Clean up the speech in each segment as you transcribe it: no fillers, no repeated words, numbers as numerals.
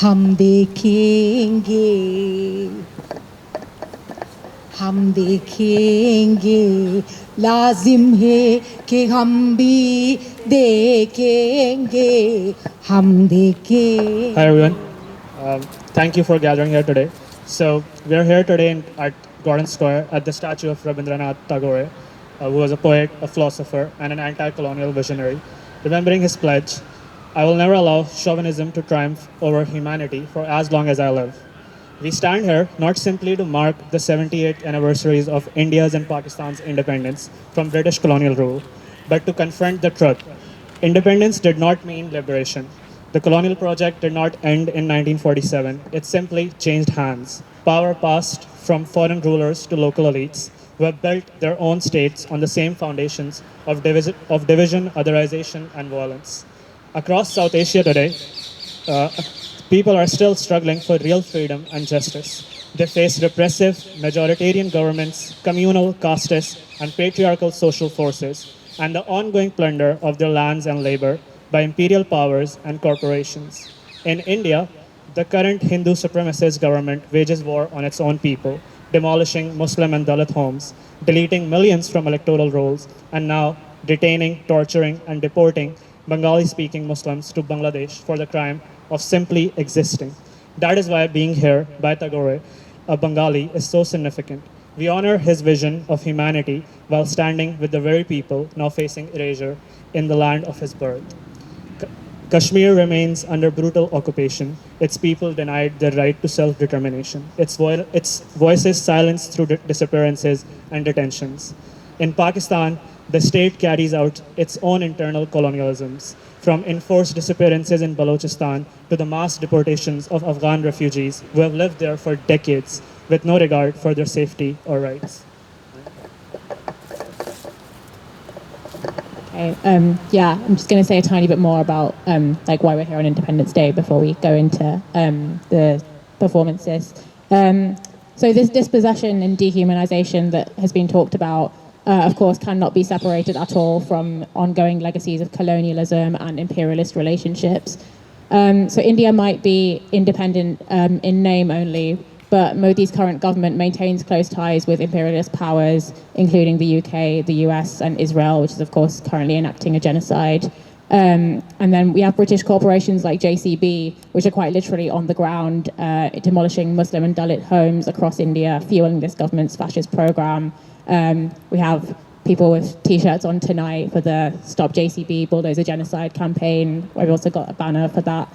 हम देखेंगे हम देखेंगे लाजिम है कि हम भी देखेंगे हम देखेंगे. Hi everyone. Thank you for gathering here today. So we are here today at Gordon Square at the statue of Rabindranath Tagore, who was a poet, a philosopher, and an anti-colonial visionary. Remembering his pledge, I will never allow chauvinism to triumph over humanity for as long as I live. We stand here not simply to mark the 78th anniversaries of India's and Pakistan's independence from British colonial rule, but to confront the truth. Independence did not mean liberation. The colonial project did not end in 1947. It simply changed hands. Power passed from foreign rulers to local elites who have built their own states on the same foundations of division, otherisation, and violence. Across South Asia today, people are still struggling for real freedom and justice. They face repressive, majoritarian governments, communal, casteist, and patriarchal social forces, and the ongoing plunder of their lands and labor by imperial powers and corporations. In India, the current Hindu supremacist government wages war on its own people, demolishing Muslim and Dalit homes, deleting millions from electoral rolls, and now detaining, torturing, and deporting Bengali-speaking Muslims to Bangladesh for the crime of simply existing. That is why being here by Tagore, a Bengali, is so significant. We honor his vision of humanity while standing with the very people now facing erasure in the land of his birth. Kashmir remains under brutal occupation, its people denied their right to self-determination, its voices silenced through disappearances and detentions. In Pakistan, the state carries out its own internal colonialisms, from enforced disappearances in Balochistan to the mass deportations of Afghan refugees who have lived there for decades with no regard for their safety or rights. Okay, I'm just going to say a tiny bit more about why we're here on Independence Day before we go into the performances. So this dispossession and dehumanization that has been talked about, of course, cannot be separated at all from ongoing legacies of colonialism and imperialist relationships. So India might be independent in name only, but Modi's current government maintains close ties with imperialist powers, including the UK, the US, and Israel, which is, of course, currently enacting a genocide. And then we have British corporations like JCB, which are quite literally on the ground, demolishing Muslim and Dalit homes across India, fueling this government's fascist program. We have people with T-shirts on tonight for the Stop JCB Bulldozer Genocide campaign. We've also got a banner for that.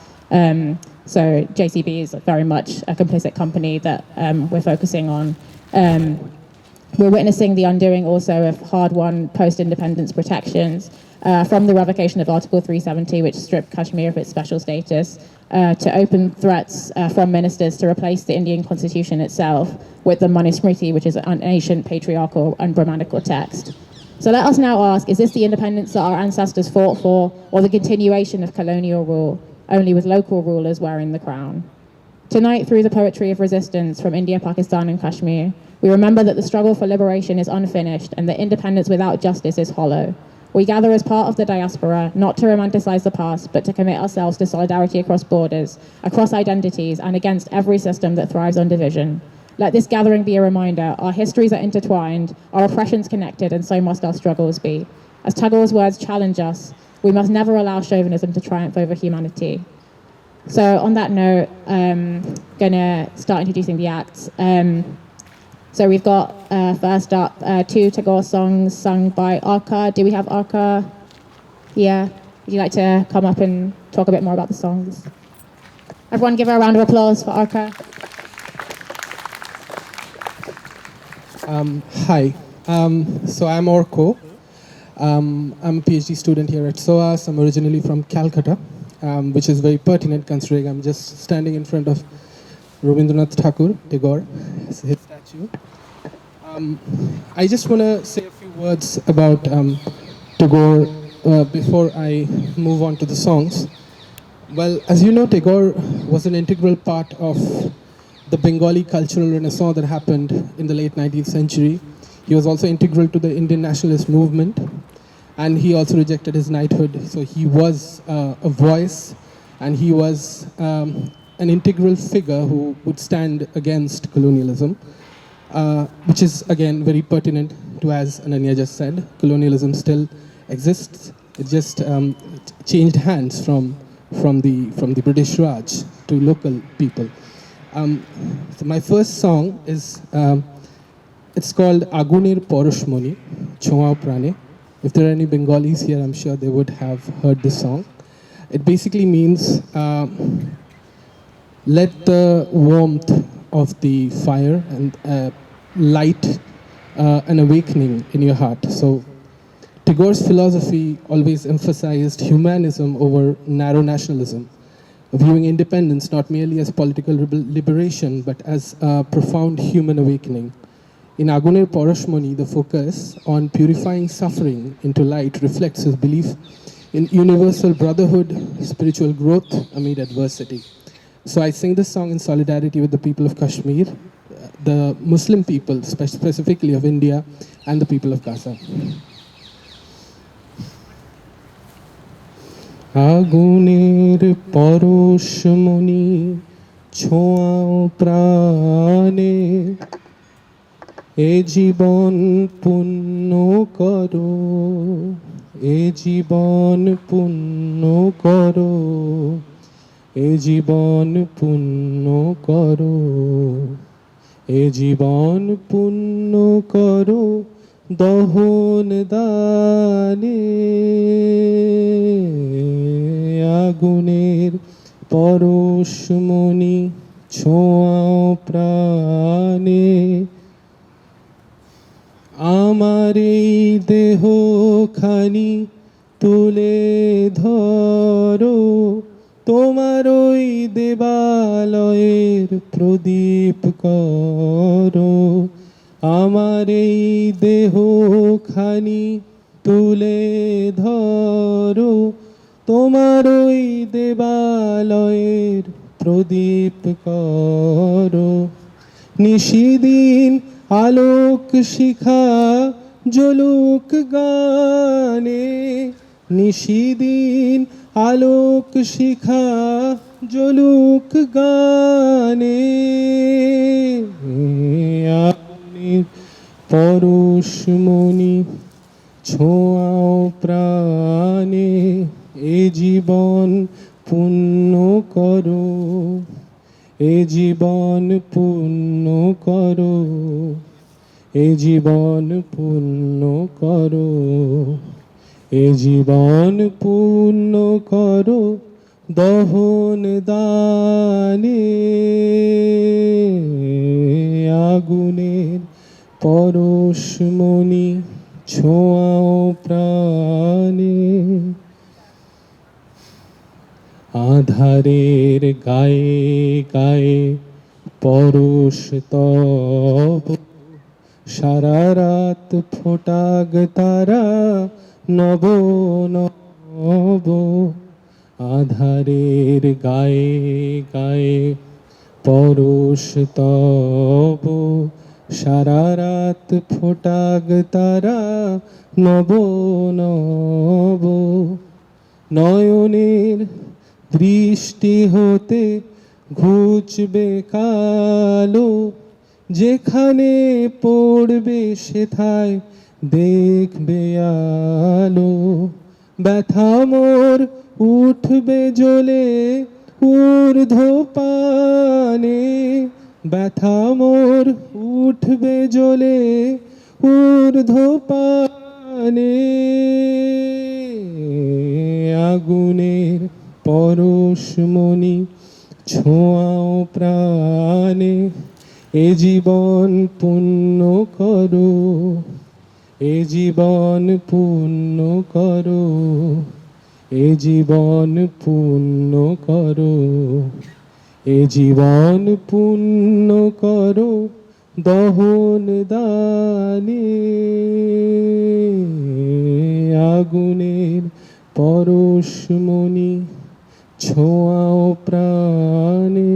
So JCB is very much a complicit company that we're focusing on. We're witnessing the undoing also of hard-won post-independence protections, from the revocation of Article 370, which stripped Kashmir of its special status, to open threats from ministers to replace the Indian constitution itself with the Manusmriti, which is an ancient patriarchal and Brahmanical text. So let us now ask, is this the independence that our ancestors fought for, or the continuation of colonial rule, only with local rulers wearing the crown? Tonight, through the poetry of resistance from India, Pakistan, and Kashmir, we remember that the struggle for liberation is unfinished and that independence without justice is hollow. We gather as part of the diaspora, not to romanticize the past, but to commit ourselves to solidarity across borders, across identities, and against every system that thrives on division. Let this gathering be a reminder: our histories are intertwined, our oppressions connected, and so must our struggles be. As Tagore's words challenge us, we must never allow chauvinism to triumph over humanity. So on that note, gonna start introducing the acts. So we've got, first up, two Tagore songs sung by Arka. Do we have Arka here? Would you like to come up and talk a bit more about the songs? Everyone give her a round of applause for Arka. Hi, so I'm Orko. I'm a PhD student here at SOAS. I'm originally from Calcutta, which is very pertinent considering I'm just standing in front of Rabindranath Tagore, his statue. I just want to say a few words about Tagore before I move on to the songs. Well, as you know, Tagore was an integral part of the Bengali cultural renaissance that happened in the late 19th century. He was also integral to the Indian nationalist movement, and he also rejected his knighthood. So he was a voice, and he was an integral figure who would stand against colonialism, which is again very pertinent to, as Ananya just said, colonialism still exists. It just changed hands from the British Raj to local people. So my first song is it's called Agunir Poroshmoni, Choa Prane. If there are any Bengalis here, I'm sure they would have heard this song. It basically means let the warmth of the fire and light an awakening in your heart. So Tagore's philosophy always emphasized humanism over narrow nationalism, viewing independence not merely as political liberation, but as a profound human awakening. In Agunir Poroshmoni, the focus on purifying suffering into light reflects his belief in universal brotherhood, spiritual growth amid adversity. So I sing this song in solidarity with the people of Kashmir, the Muslim people, specifically of India, and the people of Gaza. আগুনের পরশমণি ছোঁয়াও প্রাণে এ জীবন পুণ্য করো এ জীবন পুণ্য করো এ জীবন পুণ্য করো এ জীবন পুণ্য করো দহন দানে আগুনের পরশমণি ছোঁয়াও প্রাণে আমার এই দেহ খানি তুলে ধরো তোমার ওই দেবালয়ের প্রদীপ করো আমার এই দেহ খানি তুলে ধরো তোমার ওই দেবালয়ের প্রদীপ করো নিশিদিন আলোক শিখা জ্বলুক গানে নিশিদিন আলোক শিখা জ্বলুক গানে আগুনের পরশমণি ছোঁয়াও প্রাণে এ জীবন পুণ্য করো এ জীবন পুণ্য করো এ জীবন পুণ্য করো এ জীবন পুণ্য করো দহন দানে আগুনের পরশমণি ছোঁয়াও প্রাণে আধারের গায়ে গায়ে পরশ তব সারা রাত ফোটাগ তারা নব নব আধারের গায়ে গায়ে পরশ তব সারা রাত ফোটাগ তারা নব নব নয়নের দৃষ্টি হতে ঘুচবে কালো যেখানে পড়বে সেথায় দেখবে আলো ব্যথা মোর উঠবে জ্বলে ঊর্ধ্ব পানে ব্যথা মোর উঠবে জ্বলে ঊর্ধ্ব পানে আগুনের পরশমণি ছোঁয়াও প্রাণে এ জীবন পুণ্য করো এ জীবন পুণ্য করো এ জীবন পুণ্য করো এ জীবন পুণ্য করো দহন দানে আগুনের পরশমণি ছোঁয়াও প্রাণে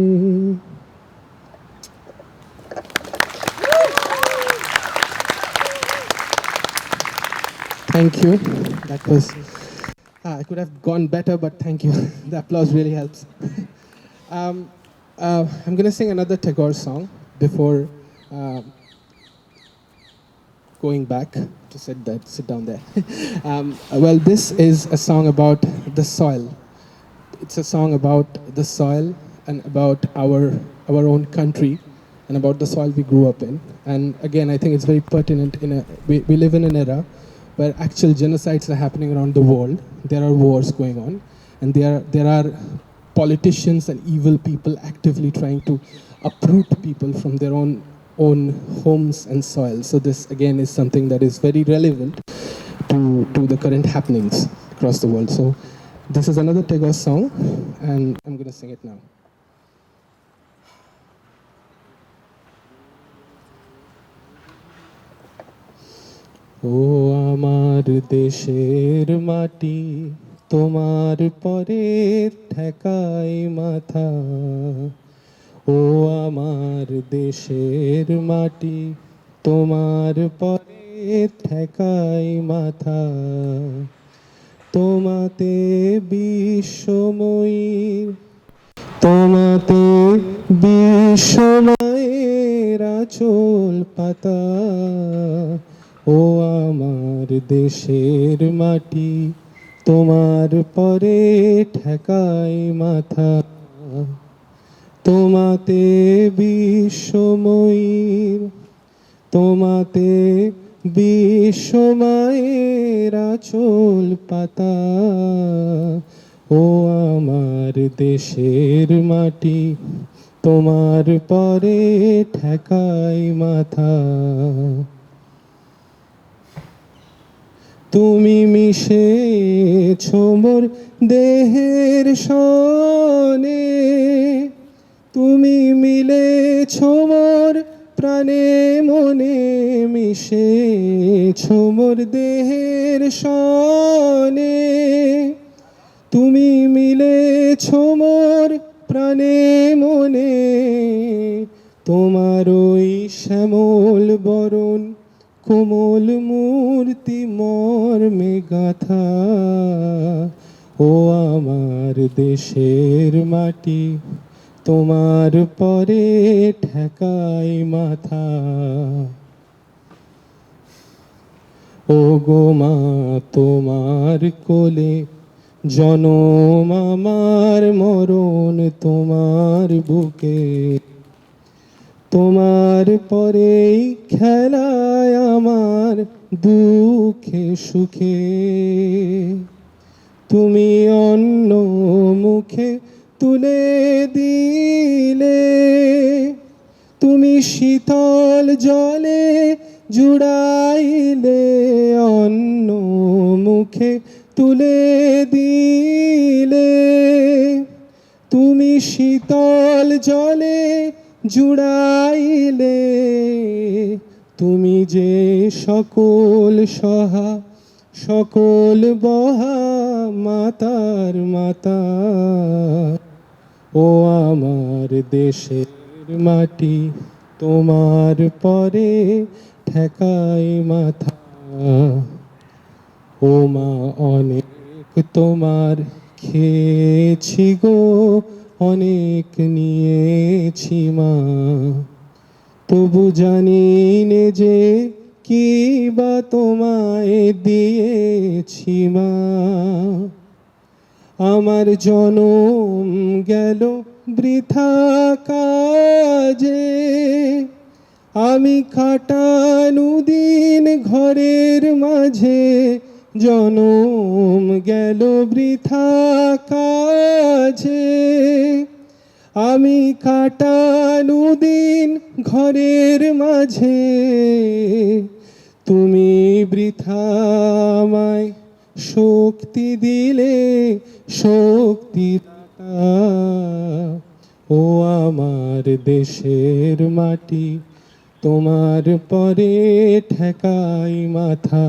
Thank you. That was, I could have gone better, but thank you. The applause really helps. I'm going to sing another Tagore song before going back to sit down there. Well, this is a song about the soil. It's a song about the soil and about our own country and about the soil we grew up in. And again, I think it's very pertinent. We live in an era where actual genocides are happening around the world. There are wars going on, and there are politicians and evil people actively trying to uproot people from their own homes and soil. So this again is something that is very relevant to the current happenings across the world. So this is another Tagore song, and I'm going to sing it now. ও আমার দেশের মাটি তোমার পরে ঠেকাই মাথা, ও আমার দেশের মাটি তোমার পরে ঠেকাই মাথা, তোমাতে বিশ্বময়ীর তোমাতে বিশ্বময়ের আঁচল পাতা, ও আমার দেশের মাটি তোমার পরে ঠেকাই মাথা, তোমাতে বিশ্বময়ীর তোমাতে বিশ্বময়ের আঁচল পাতা, ও আমার দেশের মাটি তোমার পরে ঠেকাই মাথা। তুমি মিশেছো মোর দেহের সনে, তুমি মিলেছো মোর প্রাণে মনে, মিশেছো মোর দেহের সনে, তুমি মিলেছো মোর প্রাণে মনে, তোমার ওই শ্যামল বরণ কোমল মূর্তি মর্মে গাথা, ও আমার দেশের মাটি তোমার পরে ঠেকাই মাথা, ও গো মা তোমার কোলে জনম আমার মরণ তোমার বুকে, তোমার পরেই খেলায় আমার দুঃখে সুখে, তুমি অন্য মুখে তুলে দিলে, তুমি শীতল জলে জুড়াইলে, অন্য মুখে তুলে দিলে, তুমি শীতল জলে জুড়াইলে, তুমি যে সকল সহা সকল বহা মাতার মাতা, ও আমার দেশের মাটি তোমার পরে ঠেকাই মাথা, ও মা অনেক তোমার খেয়েছি গো, অনেক নিয়েছি মা, তবু জানি নে যে কি বা তোমায় দিয়েছি মা, আমার জনম গেল বৃথা কাজে, আমি কাটানু দিন ঘরের মাঝে, জনম গেল বৃথা কাজে, আমি কাটানু দিন ঘরের মাঝে, তুমি বৃথা আমায় শক্তি দিলে শক্তি দাতা, ও আমার দেশের মাটি তোমার পরে ঠেকাই মাথা,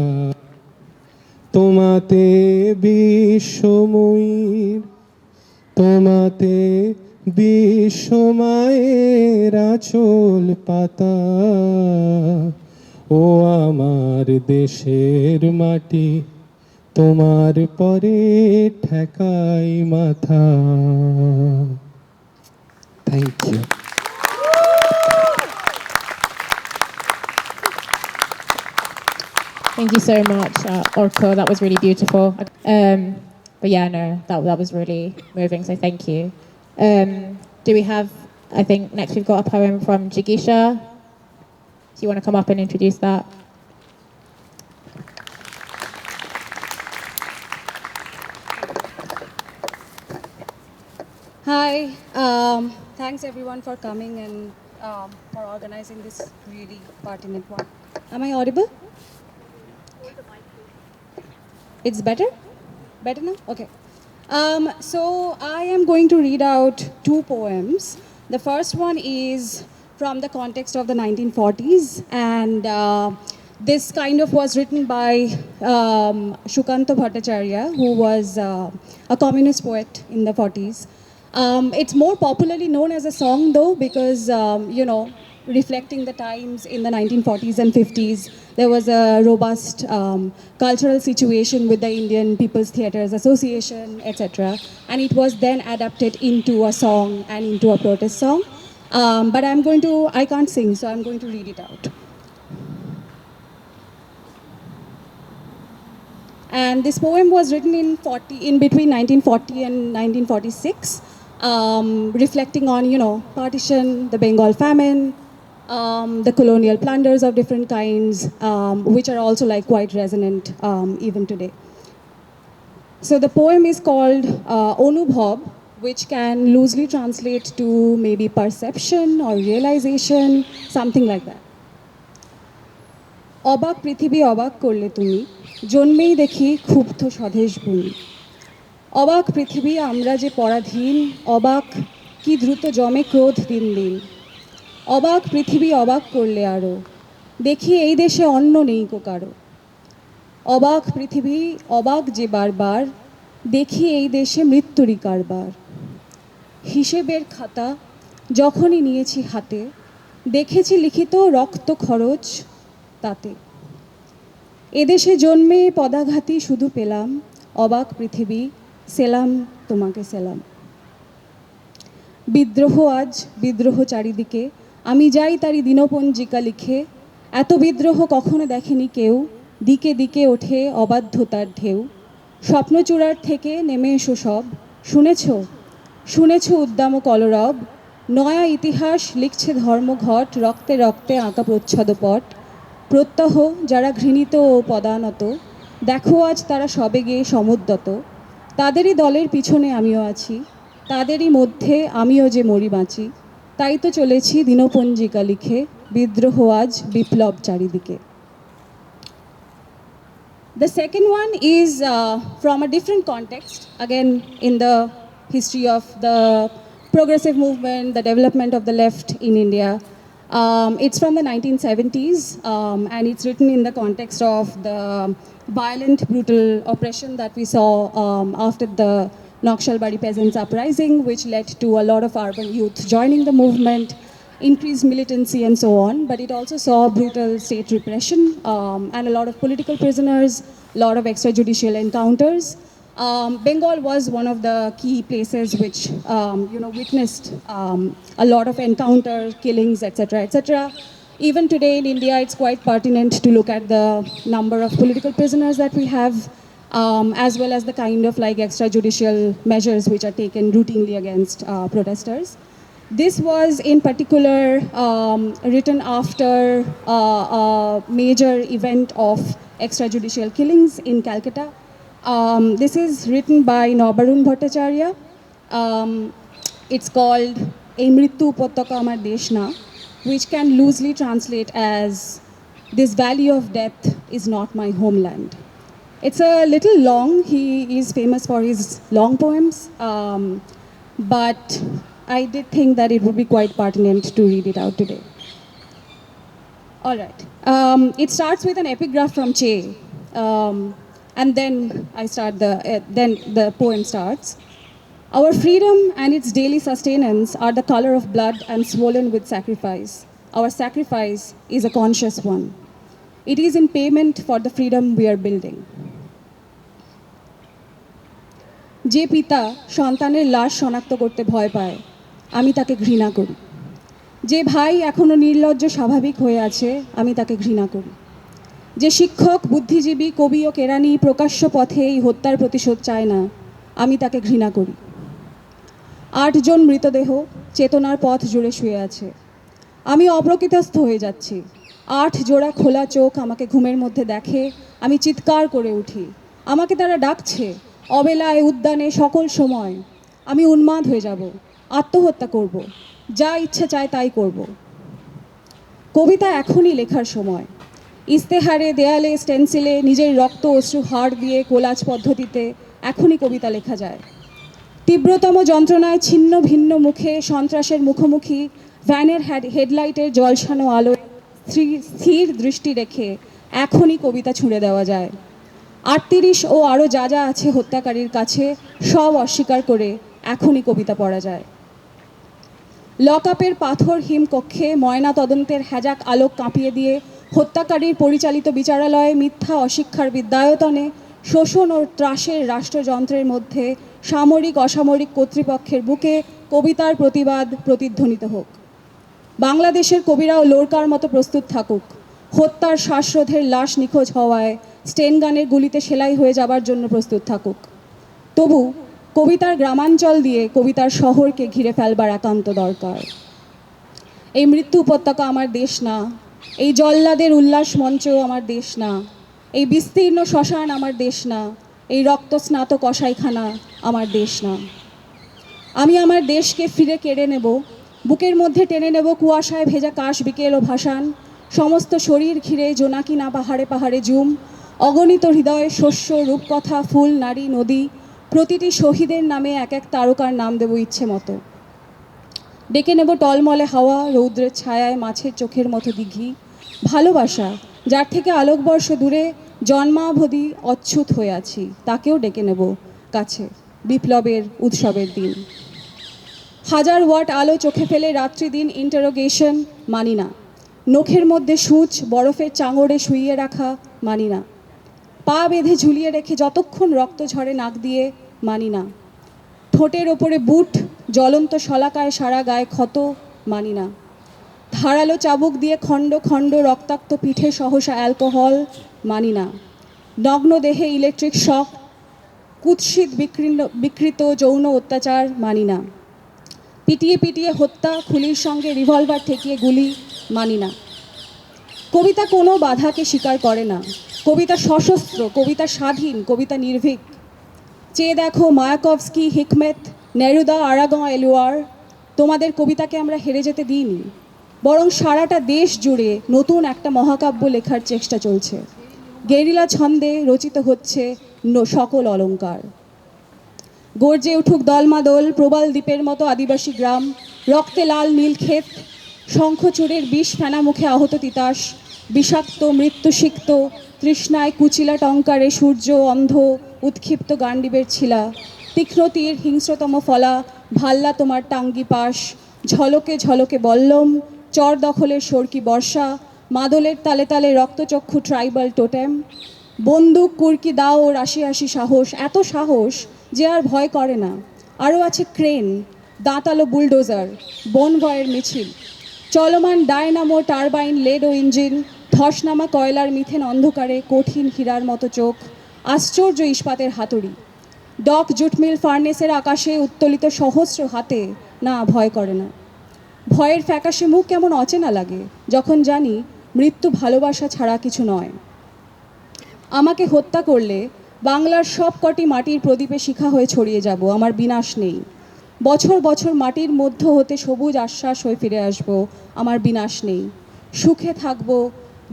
তোমাতে বিশ্বময়ীর তোমাতে বিশ্বমায়ের আঁচল পাতা, ও আমার দেশের মাটি তোমার পরে ঠেকাই মাথা। Thank you. Thank you so much, Orko. That was really beautiful. But yeah, no, that was really moving. So thank you. Do we have? I think next we've got a poem from Jigisha. Do you want to come up and introduce that? Hi, thanks everyone for coming and for organizing this really pertinent one. Am I audible? It's better? Better now? Okay. So I am going to read out two poems. The first one is from the context of the 1940s, and this kind of was written by Shukanta Bhattacharya, who was a communist poet in the 40s. It's more popularly known as a song, though, because, reflecting the times in the 1940s and 50s, there was a robust cultural situation with the Indian People's Theatres Association, etc. And it was then adapted into a song and into a protest song. But I can't sing, so I'm going to read it out. And this poem was written in between 1940 and 1946, reflecting on, partition, the Bengal famine, the colonial plunders of different kinds, which are also like quite resonant even today. So the poem is called Anubhav, which can loosely translate to maybe perception or realization, something like that. অবাক পৃথিবী অবাক করলে তুমি জন্মেই দেখি ক্ষুব্ধ স্বদেশ ভূমি অবাক পৃথিবী আমরা যে পরাধীন অবাক কি দ্রুত জমে ক্রোধ দিন দিন অবাক পৃথিবী অবাক করলে আরো দেখি এই দেশে অন্ন নেই কো কারো অবাক পৃথিবী অবাক যে বারবার দেখি এই দেশে মৃত্যুরই কারবার হিসেবের খাতা যখনই নিয়েছি হাতে দেখেছি লিখিত রক্ত খরচ তাতে এদেশে জন্মে পদাঘাতী শুধু পেলাম অবাক পৃথিবী সেলাম তোমাকে সেলাম বিদ্রোহ আজ বিদ্রোহ চারিদিকে আমি যাই তারি দিনপঞ্জিকা লিখে এত বিদ্রোহ কখনো দেখেনি কেউ দিকে দিকে ওঠে অবাধ্যতার ঢেউ স্বপ্নচূড়ার থেকে নেমে এসো সব শুনেছ শুনেছ উদ্দাম কলরব নয়া ইতিহাস লিখছে ধর্মঘট রক্তে রক্তে আঁকা প্রচ্ছদপট প্রত্যহ যারা ঘৃণিত ও পদানত দেখো আজ তারা সবেগে সমুদ্যত তাদেরই দলের পিছনে আমিও আছি তাদেরই মধ্যে আমিও যে মরি বাঁচি তাই তো চলেছি দিনপঞ্জিকা লিখে বিদ্রোহ আজ বিপ্লব চারিদিকে The second one is from a different context, again in the history of the progressive movement, the development of the left in India. It's from the 1970s, and it's written in the context of the violent, brutal oppression that we saw after the Naxalbari peasants uprising, which led to a lot of urban youth joining the movement, increased militancy and so on. But it also saw brutal state repression and a lot of political prisoners, a lot of extrajudicial encounters. Bengal was one of the key places which witnessed a lot of encounter, killings, etc., etc. Even today in India, it's quite pertinent to look at the number of political prisoners that we have, as well as the kind of like extrajudicial measures which are taken routinely against protesters. This was in particular written after a major event of extrajudicial killings in Calcutta. This is written by Nabarun Bhattacharya. It's called Ei Mrityu Upottaka Amar Desh Na, which can loosely translate as This Valley of Death is not my homeland. It's a little long. He is famous for his long poems, but I did think that it would be quite pertinent to read it out today. All right. It starts with an epigraph from Che. And then then the poem starts. Our freedom and its daily sustenance are the color of blood and swollen with sacrifice. Our sacrifice is a conscious one. It is in payment for the freedom we are building. যে পিতা সন্তানের লাশ শনাক্ত করতে ভয় পায় আমি তাকে ঘৃণা করি। যে ভাই এখনও নির্লজ্জ স্বাভাবিক হয়ে আছে, আমি তাকে ঘৃণা করি। যে শিক্ষক, বুদ্ধিজীবী, কবি ও কেরানি প্রকাশ্য পথে এই হত্যার প্রতিশোধ চায় না, আমি তাকে ঘৃণা করি। 8 জন মৃতদেহ চেতনার পথ জুড়ে শুয়ে আছে। আমি অপ্রকৃতস্থ হয়ে যাচ্ছি। 8 জোড়া খোলা চোখ আমাকে ঘুমের মধ্যে দেখে, আমি চিৎকার করে উঠি। আমাকে তারা ডাকছে, অবেলায়, উদ্যানে, সকল সময়। আমি উন্মাদ হয়ে যাব, আত্মহত্যা করব, যা ইচ্ছা চায় তাই করব। কবিতা এখনই লেখার সময়। ইস্তেহারে, দেয়ালে, স্টেন্সিলে নিজের রক্ত অশ্রু হাড় দিয়ে কোলাজ পদ্ধতিতে এখনই কবিতা লেখা যায়। তীব্রতম যন্ত্রণায় ছিন্ন ভিন্ন মুখে সন্ত্রাসের মুখোমুখি ভ্যানের হেডলাইটের জলসানো আলো স্থির দৃষ্টি রেখে এখনই কবিতা ছুঁড়ে দেওয়া যায়। 38 ও আরও যা যা আছে হত্যাকারীর কাছে সব অস্বীকার করে এখনই কবিতা পড়া যায়। লকআপের পাথর হিম কক্ষে ময়না তদন্তের হ্যাজাক আলোক কাঁপিয়ে দিয়ে হত্যাকারীর পরিচালিত বিচারালয়ে মিথ্যা অশিক্ষার বিদ্যায়তনে শোষণ ও ত্রাসের রাষ্ট্রযন্ত্রের মধ্যে সামরিক অসামরিক কর্তৃপক্ষের বুকে কবিতার প্রতিবাদ প্রতিধ্বনিত হোক। বাংলাদেশের কবিরাও লোরকার মতো প্রস্তুত থাকুক। হত্যার শ্বাসরোধের লাশ নিখোঁজ হওয়ায় স্টেন গানের গুলিতে সেলাই হয়ে যাবার জন্য প্রস্তুত থাকুক। তবু কবিতার গ্রামাঞ্চল দিয়ে কবিতার শহরকে ঘিরে ফেলবার একান্ত দরকার। এই মৃত্যু উপত্যকা আমার দেশ না, এই জল্লাদের উল্লাস মঞ্চও আমার দেশ না, এই বিস্তীর্ণ শ্মশান আমার দেশ না, এই রক্তস্নাত কসাইখানা আমার দেশ না। আমি আমার দেশকে ফিরে কেড়ে নেব, বুকের মধ্যে টেনে নেব কুয়াশায় ভেজা কাশ বিকেল ও ভাসান, সমস্ত শরীর ঘিরে জোনাকি না পাহাড়ে পাহাড়ে জুম, অগণিত হৃদয়, শস্য, রূপকথা, ফুল, নারী, নদী, প্রতিটি শহীদের নামে এক এক তারকার নাম দেব ইচ্ছে মতো। ডেকে নেব টলমলে হাওয়া, রৌদ্রের ছায়ায় মাছের চোখের মতো দিঘি, ভালোবাসা যার থেকে আলোকবর্ষ দূরে জন্মাবধি অচ্যুত হয়ে আছি, তাকেও ডেকে নেব কাছে বিপ্লবের উৎসবের দিন। 1000 ওয়াট আলো চোখে ফেলে রাত্রি দিন ইন্টারোগেশন মানি না। নখের মধ্যে সূচ বরফের চাঙড়ে শুইয়ে রাখা মানি না। পা বেঁধে ঝুলিয়ে রেখে যতক্ষণ রক্ত ঝরে নাক দিয়ে মানি না। ঠোঁটের ওপরে বুট, জ্বলন্ত শলাকায় সারা গায়ে ক্ষত মানি না। ধারালো চাবুক দিয়ে খণ্ড খণ্ড রক্তাক্ত পিঠে সহসা অ্যালকোহল মানি না। নগ্ন দেহে ইলেকট্রিক শক, কুৎসিত বিকৃত যৌন অত্যাচার মানি না। পিটিয়ে পিটিয়ে হত্যা, খুলির সঙ্গে রিভলভার ঠেকিয়ে গুলি মানি না। কবিতা কোনো বাধাকে স্বীকার করে না। কবিতা সশস্ত্র, কবিতা স্বাধীন, কবিতা নির্ভীক। চেয়ে দেখো মায়াকভস্কি, হিকমেত, নেরুদা, আরাগঁ, এলুয়ার, তোমাদের কবিতাকে আমরা হেরে যেতে দিইনি, বরং সারাটা দেশ জুড়ে নতুন একটা মহাকাব্য লেখার চেষ্টা চলছে। গেরিলা ছন্দে রচিত হচ্ছে সকল অলঙ্কার। গর্জে উঠুক দলমাদল, প্রবাল দ্বীপের মতো আদিবাসী গ্রাম, রক্তে লাল নীল ক্ষেত, শঙ্খচূড়ের বিষ ফেনা মুখে আহত তিতাস, বিষাক্ত মৃত্যুসিক্ত তৃষ্ণায় কুচিলা টঙ্কারে সূর্য অন্ধ উৎক্ষিপ্ত গান্ডীবের ছিলা, তীক্ষ্ণ তীর হিংস্রতম ফলা, ভাল্লা তোমার টাঙ্গি পাশ, ঝলকে ঝলকে বল্লম, চর দখলের সরকি বর্ষা, মাদলের তালে তালে রক্তচক্ষু ট্রাইবাল টোটেম, বন্দুক কুর্কি দাও ও রাশি রাশি সাহস, এত সাহস যে আর ভয় করে না। আরও আছে ক্রেন, দাঁতালো বুলডোজার, বনভয়ের মিছিল, চলমান ডায়নামো, টারবাইন, লেড ও ইঞ্জিন, ধসনামা কয়লার মিথেন অন্ধকারে কঠিন হীরার মতো চোখ, আশ্চর্য ইস্পাতের হাতুড়ি, ডক জুটমিল ফার্নেসের আকাশে উত্তোলিত সহস্র হাতে, না ভয় করে না। ভয়ের ফ্যাকাশে মুখ কেমন অচেনা লাগে যখন জানি মৃত্যু ভালোবাসা ছাড়া কিছু নয়। আমাকে হত্যা করলে বাংলার সব কটি মাটির প্রদীপে শিখা হয়ে ছড়িয়ে যাব, আমার বিনাশ নেই। বছর বছর মাটির মধ্য হতে সবুজ আশ্বাস হয়ে ফিরে আসব, আমার বিনাশ নেই। সুখে থাকব,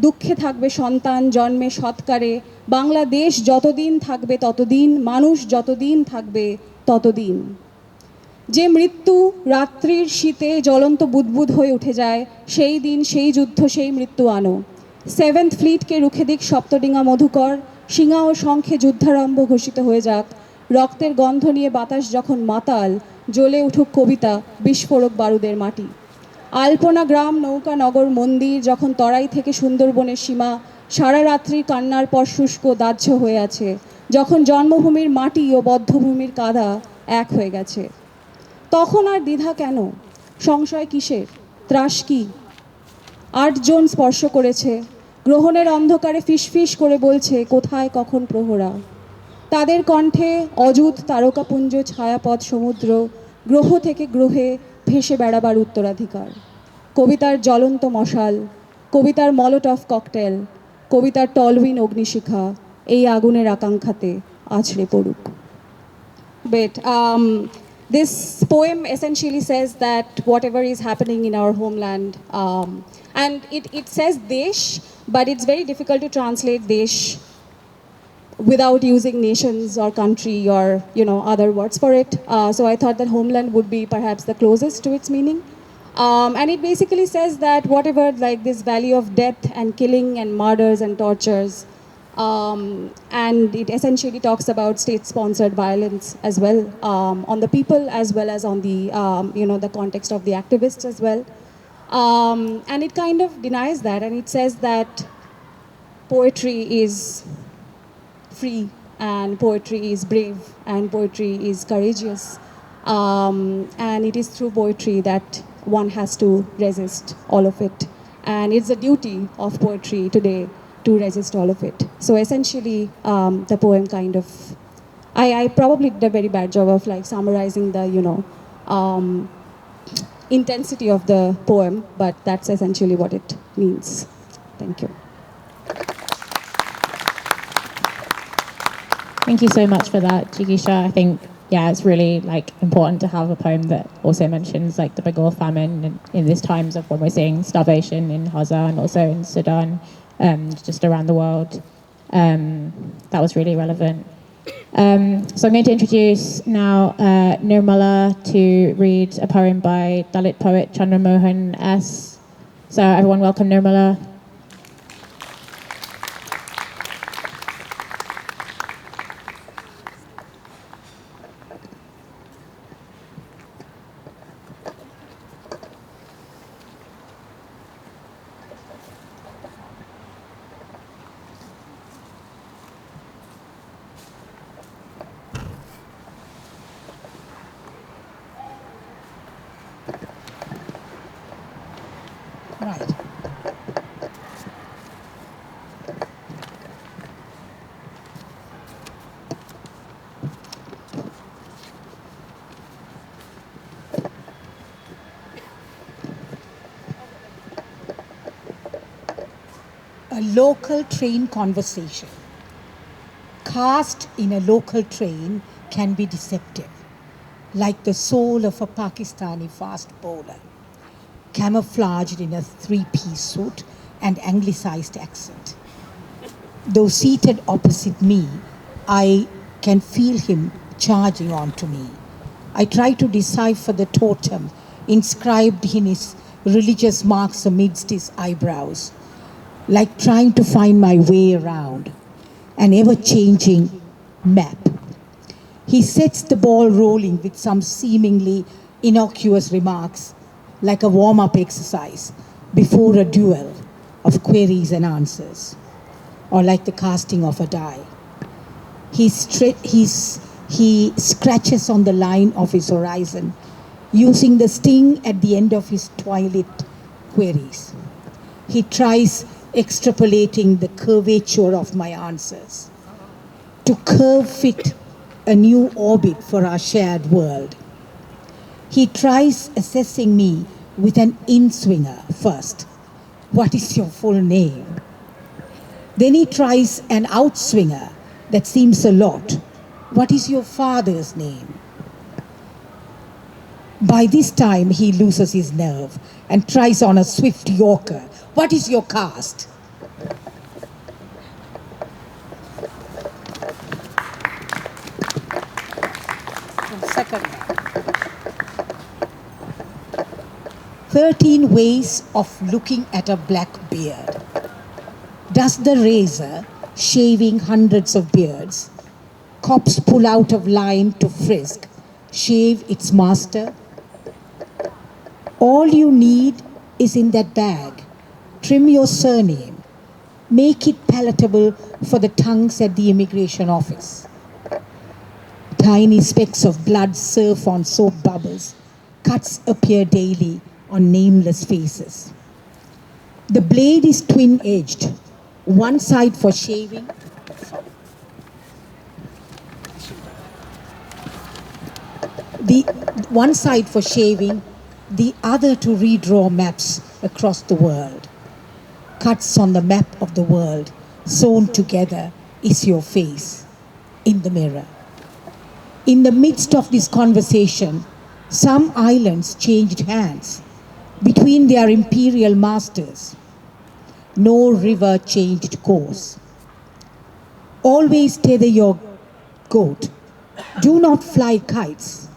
দুঃখে থাকবে সন্তান, জন্মে সৎকারে, বাংলাদেশ যতদিন থাকবে ততদিন, মানুষ যতদিন থাকবে ততদিন। যে মৃত্যু রাত্রির শীতে জ্বলন্ত বুদবুদ হয়ে উঠে যায়, সেই দিন, সেই যুদ্ধ, সেই মৃত্যু আনো। 7th ফ্লিটকে রুখে দিক সপ্তডিঙা মধুকর, শিঙা ও শঙ্খে যুদ্ধারম্ভ ঘোষিত হয়ে যাক। রক্তের গন্ধ নিয়ে বাতাস যখন মাতাল, জ্বলে উঠুক কবিতা, বিস্ফোরক বারুদের মাটি। আলপনা গ্রাম, নৌকা নগর, মন্দির যখন তরাই থেকে সুন্দরবনের সীমা, সারা রাত্রির কান্নার পর শুষ্ক দাহ্য হয়ে আছে, যখন জন্মভূমির মাটি ও বদ্ধভূমির কাদা এক হয়ে গেছে। তখন আর দ্বিধা কেন, সংশয় কিসের, ত্রাস কি? 8 জন স্পর্শ করেছে, গ্রহণের অন্ধকারে ফিসফিস করে বলছে কোথায় কখন প্রহরা। তাদের কণ্ঠে অযুত তারকাপুঞ্জ, ছায়াপথ, সমুদ্র, গ্রহ থেকে গ্রহে ভেসে বেড়াবার উত্তরাধিকার। কবিতার জ্বলন্ত মশাল, কবিতার মলোটফ ককটেল, কবিতার টলউইন অগ্নিশিখা এই আগুনের আকাঙ্ক্ষাতে আছড়ে পড়ুক। But this poem essentially says that whatever is happening in our homeland, and it says desh, but it's very difficult to translate desh without using nations or country or other words for it. So I thought that homeland would be perhaps the closest to its meaning. And it basically says that whatever, like this valley of death and killing and murders and tortures, and it essentially talks about state-sponsored violence as well, on the people as well as on the the context of the activists as well. And it kind of denies that, and it says that poetry is free, and poetry is brave, and poetry is courageous, and it is through poetry that one has to resist all of it, and it's the duty of poetry today to resist all of it. So essentially, the poem kind of, I probably did a very bad job of like summarizing the intensity of the poem, but that's essentially what it means. Thank you. Thank you so much for that, Jigisha. I think, it's really like important to have a poem that also mentions like the Bengal famine in these times of when we're seeing starvation in Gaza and also in Sudan, just around the world. That was really relevant. So I'm going to introduce now Nirmala to read a poem by Dalit poet Chandramohan S. So everyone welcome Nirmala. Right. A local train conversation. Caste in a local train can be deceptive, like the soul of a Pakistani fast bowler, camouflaged in a three-piece suit and anglicized accent. Though seated opposite me, I can feel him charging onto me. I try to decipher the totem inscribed in his religious marks amidst his eyebrows, like trying to find my way around an ever-changing map. He sets the ball rolling with some seemingly innocuous remarks, like a warm-up exercise before a duel of queries and answers, or like the casting of a die. He scratches on the line of his horizon, using the sting at the end of his twilight queries. He tries extrapolating the curvature of my answers to curve fit a new orbit for our shared world. He tries assessing me with an in-swinger first. What is your full name? Then he tries an outswinger that seems a lot. What is your father's name? By this time, he loses his nerve and tries on a swift Yorker. What is your caste? Second. 13 ways of looking at a black beard. Does the razor, shaving hundreds of beards, cops pull out of line to frisk, shave its master? All you need is in that bag. Trim your surname. Make it palatable for the tongues at the immigration office. Tiny specks of blood surf on soap bubbles Cuts appear daily on nameless faces. The blade is twin-edged, one side for shaving, the one side for shaving, the other to redraw maps across the world. Cuts on the map of the world, sewn together, is your face in the mirror. In the midst of this conversation, some islands changed hands between their imperial masters. No river changed course. Always tether your goat. Do not fly kites.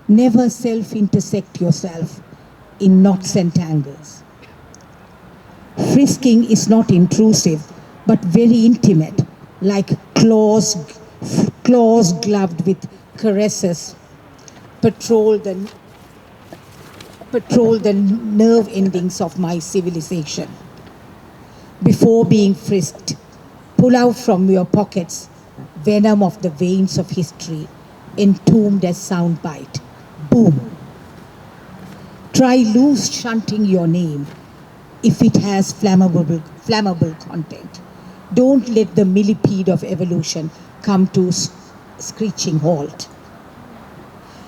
Never self-intersect yourself in knots and tangles. Frisking is not intrusive, but very intimate, like claws gloved with caresses, patrol the nerve endings of my civilization. Before being frisked, pull out from your pockets venom of the veins of history, entombed as soundbite. Boom. Try loose shunting your name if it has flammable content. Don't let the millipede of evolution come to screeching halt.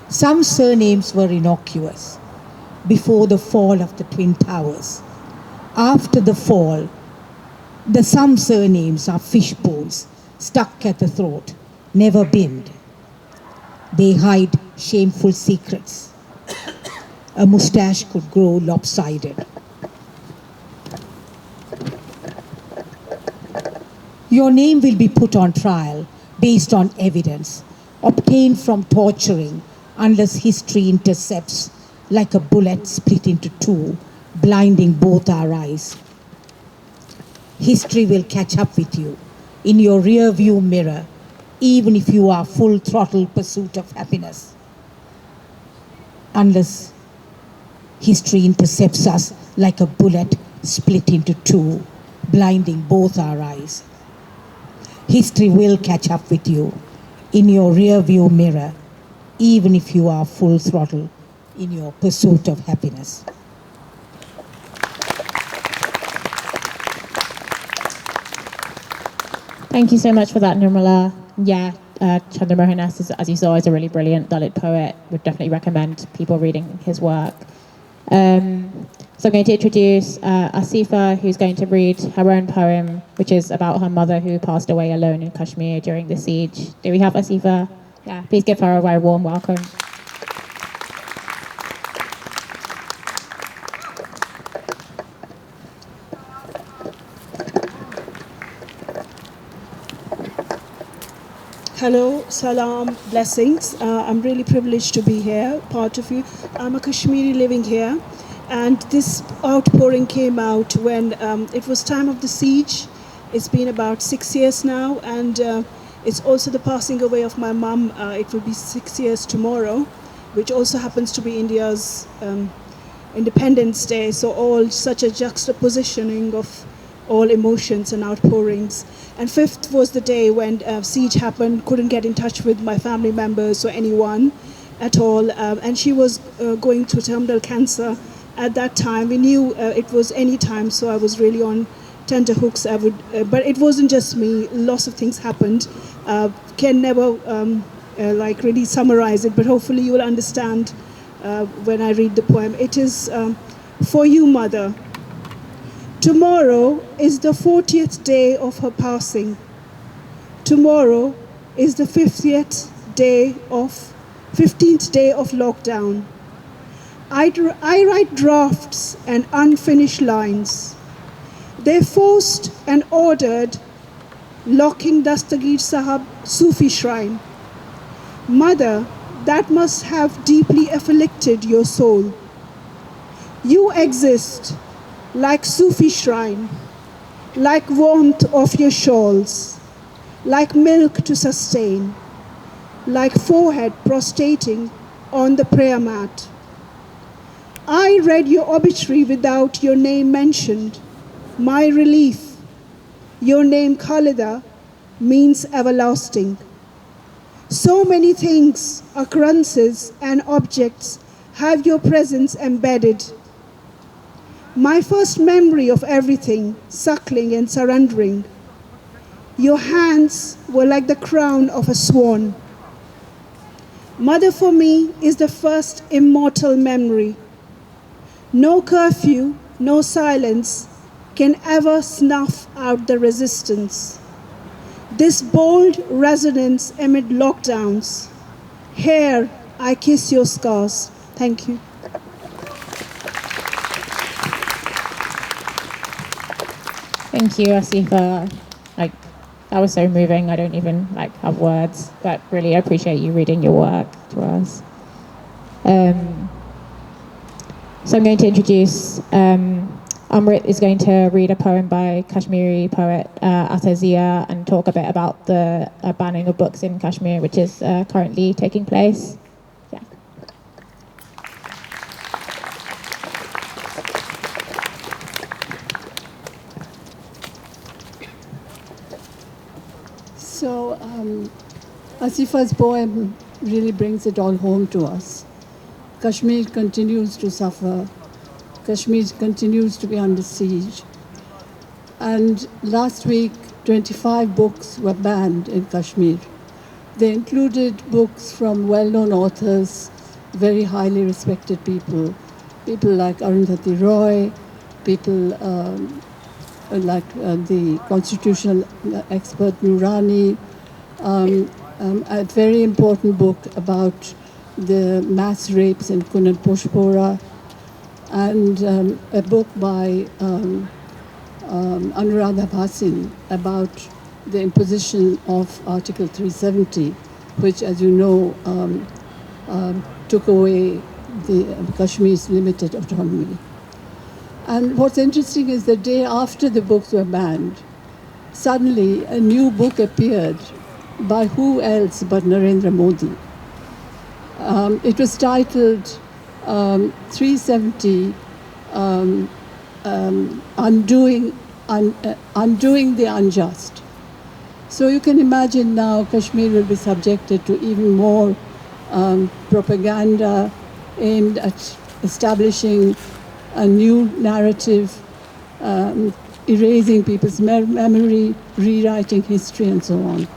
Some surnames were innocuous before the fall of the Twin Towers. After the fall, some surnames are fishbones stuck at the throat, never binned. They hide shameful secrets. A mustache could grow lopsided. Your name will be put on trial based on evidence obtained from torturing, unless history intercepts like a bullet split into two, blinding both our eyes. History will catch up with you in your rear view mirror, even if you are full throttle pursuit of happiness. Unless history intercepts us like a bullet split into two, blinding both our eyes. History will catch up with you in your rear view mirror, even if you are full throttle in your pursuit of happiness. Thank you so much for that, Nirmala. Yeah, Chandramohan S, as you saw, is a really brilliant Dalit poet. Would definitely recommend people reading his work. So I'm going to introduce Asifa, who's going to read her own poem, which is about her mother who passed away alone in Kashmir during the siege. Do we have Asifa? Yeah, please give her a very warm welcome. Hello, salam, blessings. I'm really privileged to be here, part of you. I'm a Kashmiri living here, and this outpouring came out when it was time of the siege. It's been about 6 years now, and it's also the passing away of my mum. It will be 6 years tomorrow, which also happens to be India's Independence Day. So all such a juxtapositioning of all emotions and outpourings. And 5th was the day when siege happened, couldn't get in touch with my family members or anyone at all. And she was going through terminal cancer at that time. We knew it was any time, so I was really on tender hooks. But it wasn't just me, lots of things happened. Can never like really summarize it, but hopefully you will understand when I read the poem. It is for you, Mother. Tomorrow is the 40th day of her passing. Tomorrow is the 15th day of lockdown. I write drafts and unfinished lines. They forced and ordered locking Dastagir Sahab Sufi shrine. Mother, that must have deeply afflicted your soul. You exist like Sufi shrine, like warmth of your shawls, like milk to sustain, like forehead prostrating on the prayer mat. I read your obituary without your name mentioned. My relief, your name Khalida, means everlasting. So many things, occurrences and objects have your presence embedded. My first memory of everything, suckling and surrendering. Your hands were like the crown of a swan. Mother for me is the first immortal memory. No curfew, no silence can ever snuff out the resistance. This bold resonance amid lockdowns. Here, I kiss your scars. Thank you. Thank you, Asifa. That was so moving. I don't even have words, but really appreciate you reading your work to us. So I'm going to introduce Amrit is going to read a poem by Kashmiri poet Atar Zia and talk a bit about the banning of books in Kashmir, which is currently taking place. Yeah. So Asifa's poem really brings it all home to us. Kashmir continues to suffer. Kashmir continues to be under siege. And last week, 25 books were banned in Kashmir. They included books from well-known authors, very highly respected people like Arundhati Roy, people like the constitutional expert Noorani, a very important book about the mass rapes in Kunal Poshpora, and a book by Anuradha Bhasin about the imposition of Article 370, which, as you know, took away Kashmir's limited autonomy. And what's interesting is the day after the books were banned, suddenly a new book appeared by who else but Narendra Modi. It was titled 370, Undoing the Unjust. So you can imagine now Kashmir will be subjected to even more propaganda aimed at establishing a new narrative, erasing people's memory, rewriting history, and so on.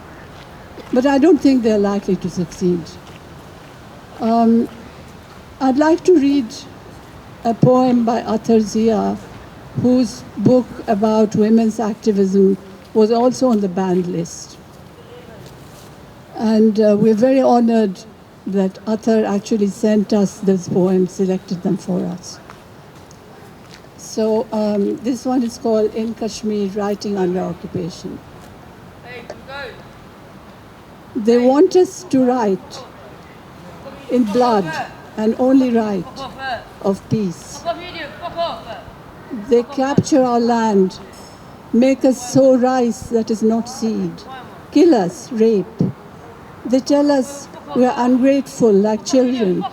But I don't think they're likely to succeed. I'd like to read a poem by Atar Zia, whose book about women's activism was also on the banned list. And we're very honored that Atar actually sent us this poem, selected them for us. So this one is called In Kashmir, Writing Under Occupation. They want us to write in blood and only write of peace. They capture our land, make us sow rice that is not seed, kill us, rape. They tell us we are ungrateful like children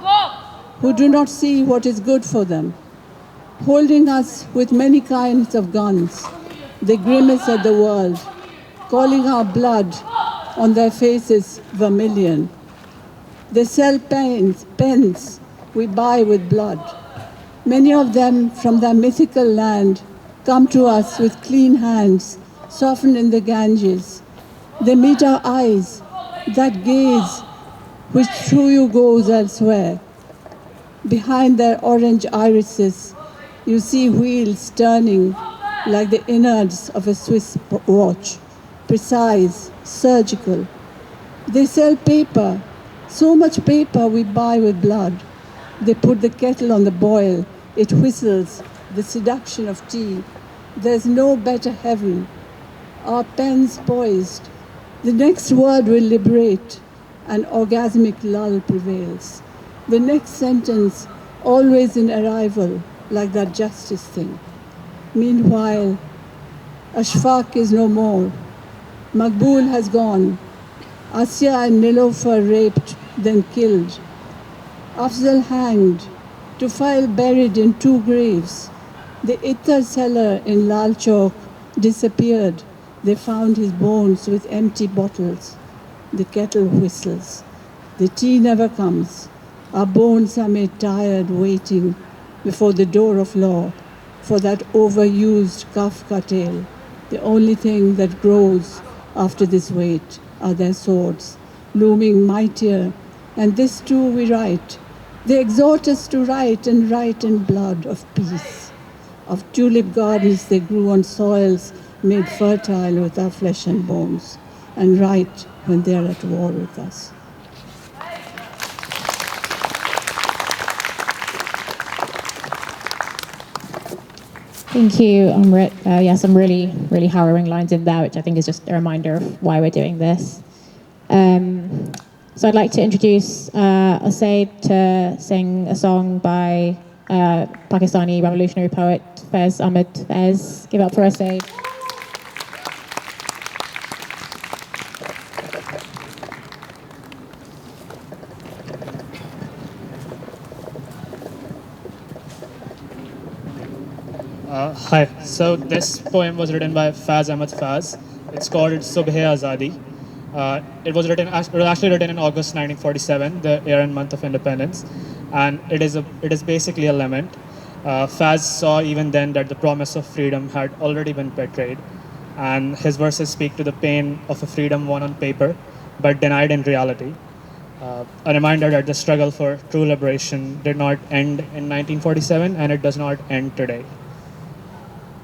who do not see what is good for them. Holding us with many kinds of guns, they grimace at the world, calling our blood on their faces vermilion. They sell pens we buy with blood. Many of them from their mythical land come to us with clean hands, softened in the Ganges. They meet our eyes, that gaze which through you goes elsewhere. Behind their orange irises, you see wheels turning like the innards of a Swiss watch, precise, surgical. They sell paper, so much paper we buy with blood. They put the kettle on the boil, it whistles, the seduction of tea. There's no better heaven. Our pens poised. The next word will liberate, an orgasmic lull prevails. The next sentence always in arrival, like that justice thing. Meanwhile, Ashfaq is no more. Maqbool has gone. Asya and Nilofer raped, then killed. Afzal hanged, Tufail buried in 2 graves. The Ittar seller in Lal Chowk disappeared. They found his bones with empty bottles. The kettle whistles. The tea never comes. Our bones are made tired waiting before the door of law for that overused Kafka tale. The only thing that grows after this weight are their swords, looming mightier, and this too we write. They exhort us to write and write in blood of peace. Of tulip gardens they grew on soils made fertile with our flesh and bones, and write when they are at war with us. Thank you, Amrit. Some really, really harrowing lines in there, which I think is just a reminder of why we're doing this. So I'd like to introduce Usaid to sing a song by Pakistani revolutionary poet Faiz Ahmed Faiz. Give it up for Usaid. Hi. So this poem was written by Faiz Ahmed Faiz. It's called Subh Azadi. It was actually written in August 1947, the year and month of independence, and it is basically a lament. Faiz saw even then that the promise of freedom had already been betrayed, and his verses speak to the pain of a freedom won on paper, but denied in reality. A reminder that the struggle for true liberation did not end in 1947, and it does not end today.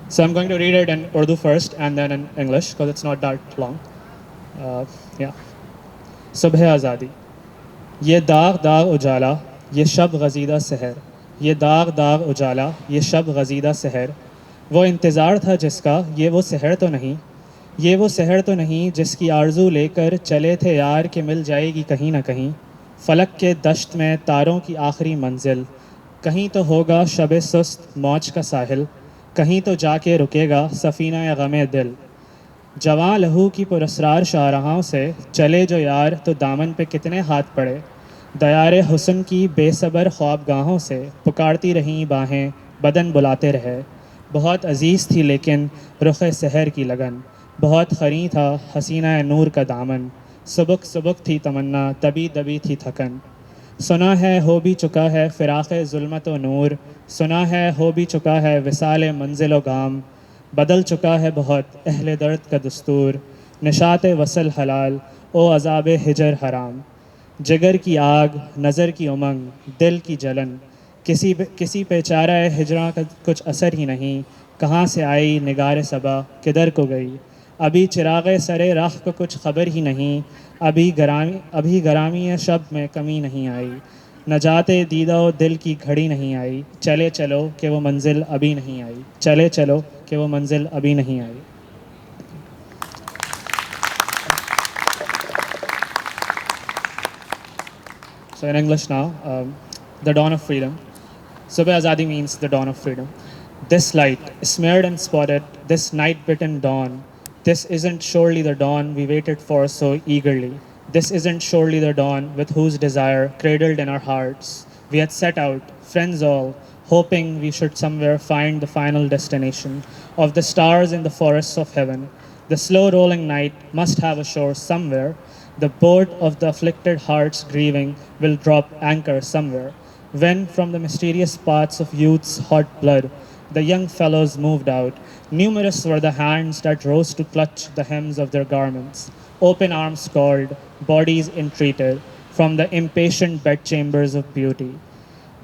So I'm going to read it in Urdu first and then in English because it's not that long. Yeah. सुबह आज़ादी ये दाग दाग उजाला ये शब गज़ीदा सहर ये दाग दाग उजाला ये शब गज़ीदा सहर वो इंतज़ार था जिसका ये वो सहर तो नहीं ये वो सहर तो नहीं जिसकी आरज़ू लेकर चले थे यार कि मिल जाएगी कहीं ना कहीं फ़लक के दश्त में तारों की आखिरी मंजिल कहीं तो होगा शब सुस्त मौज का साहिल कहीं तो जाके रुकेगा सफ़ीना या गमे दिल जवां लहू की पुरस्रार शाहराहों से चले जो यार तो दामन पे कितने हाथ पड़े दयारे हुस्न की बेसबर ख्वाबगाहों से पुकारती रहीं बाहें बदन बुलाते रहे बहुत अजीज़ थी लेकिन रुख़ सहर की लगन बहुत खरी था हसीना नूर का दामन सुबक सुबक थी तमन्ना दबी दबी थी थकन सुना है हो भी चुका है फ़िराक़ ज़ुल्मत व नूर सुना है हो भी चुका है विसाल मंजिल व गाम बदल चुका है बहुत अहले दर्द का दस्तूर निशात वसल हलाल ओ अज़ाब हिजर हराम जिगर की आग नज़र की उमंग दिल की जलन किसी पे चारा हिजरा का कुछ असर ही नहीं कहाँ से आई निगार सबा किधर को गई अभी चिराग सरे राह को कुछ खबर ही नहीं अभी गरामी शब में कमी नहीं आई नजाते दीदा दिल की घड़ी नहीं आई चले चलो कि वो मंजिल अभी नहीं आई चले चलो कि वो मंजिल अभी नहीं आई So in English now, the dawn of freedom. Subh Azadi means the dawn of freedom. This light, smeared and spotted, this night-bitten dawn, this isn't surely the dawn we waited for so eagerly. This isn't surely the dawn with whose desire, cradled in our hearts, we had set out, friends all, hoping we should somewhere find the final destination of the stars in the forests of heaven. The slow-rolling night must have a shore somewhere. The boat of the afflicted hearts grieving will drop anchor somewhere. When from the mysterious paths of youth's hot blood, the young fellows moved out, numerous were the hands that rose to clutch the hems of their garments. Open arms called, bodies entreated, from the impatient bedchambers of beauty.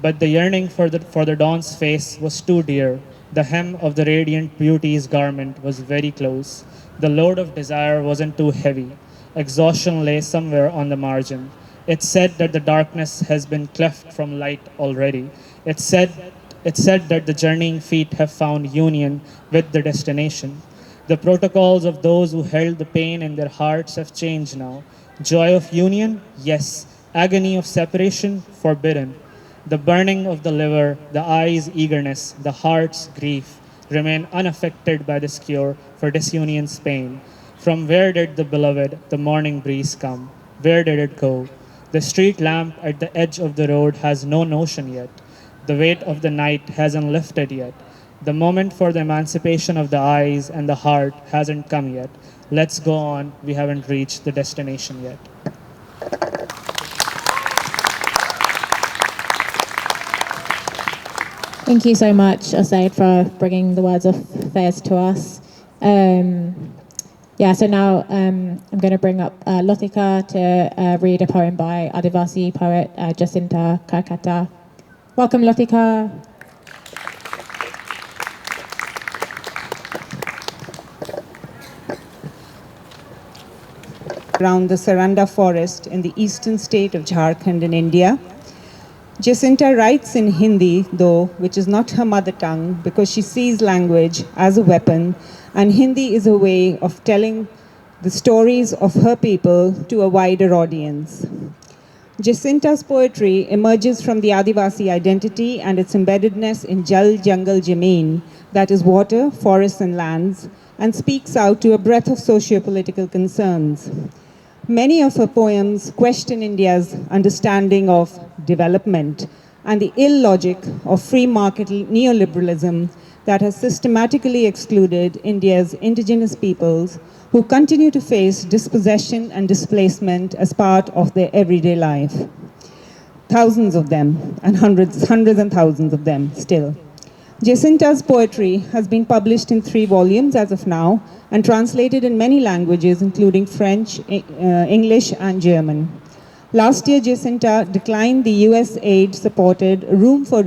But the yearning for the dawn's face was too dear. The hem of the radiant beauty's garment was very close. The load of desire wasn't too heavy. Exhaustion lay somewhere on the margin. It said that the darkness has been cleft from light already. It said that the journeying feet have found union with the destination. The protocols of those who held the pain in their hearts have changed now. Joy of union? Yes. Agony of separation? Forbidden. The burning of the liver, the eye's eagerness, the heart's grief remain unaffected by this cure for disunion's pain. From where did the beloved, the morning breeze come? Where did it go? The street lamp at the edge of the road has no notion yet. The weight of the night hasn't lifted yet. The moment for the emancipation of the eyes and the heart hasn't come yet. Let's go on, we haven't reached the destination yet. Thank you so much, Osaid, for bringing the words of Faiz to us. So now I'm going to bring up Lotika to read a poem by Adivasi poet Jacinta Karkata. Welcome, Lotika. Around the Saranda forest in the eastern state of Jharkhand in India. Jacinta writes in Hindi, though, which is not her mother tongue, because she sees language as a weapon, and Hindi is a way of telling the stories of her people to a wider audience. Jacinta's poetry emerges from the Adivasi identity and its embeddedness in Jal, Jangal, Jameen, that is water, forests and lands, and speaks out to a breadth of socio-political concerns. Many of her poems question India's understanding of development and the ill logic of free market neoliberalism that has systematically excluded India's indigenous peoples who continue to face dispossession and displacement as part of their everyday life. Thousands of them, and hundreds and thousands of them still. Jacinta's poetry has been published in 3 volumes as of now and translated in many languages, including French, English, and German. Last year, Jacinta declined the US aid-supported Room to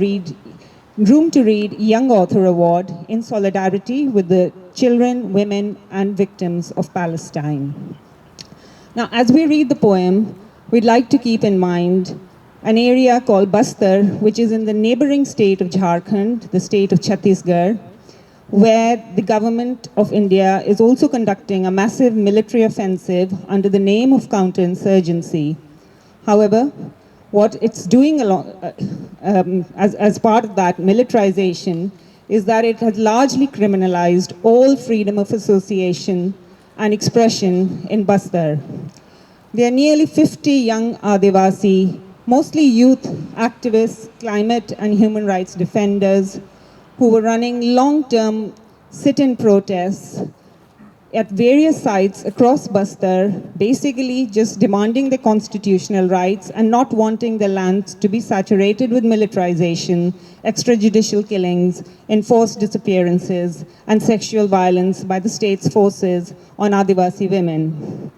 Read Young Author Award in solidarity with the children, women, and victims of Palestine. Now, as we read the poem, we'd like to keep in mind an area called Bastar, which is in the neighboring state of Jharkhand, the state of Chhattisgarh, where the government of India is also conducting a massive military offensive under the name of counterinsurgency. However, what it's doing as part of that militarization is that it has largely criminalized all freedom of association and expression in Bastar. There are nearly 50 young Adivasi, mostly youth activists, climate and human rights defenders, who were running long-term sit-in protests at various sites across Bastar, basically just demanding their constitutional rights and not wanting their lands to be saturated with militarization, extrajudicial killings, enforced disappearances, and sexual violence by the state's forces on Adivasi women.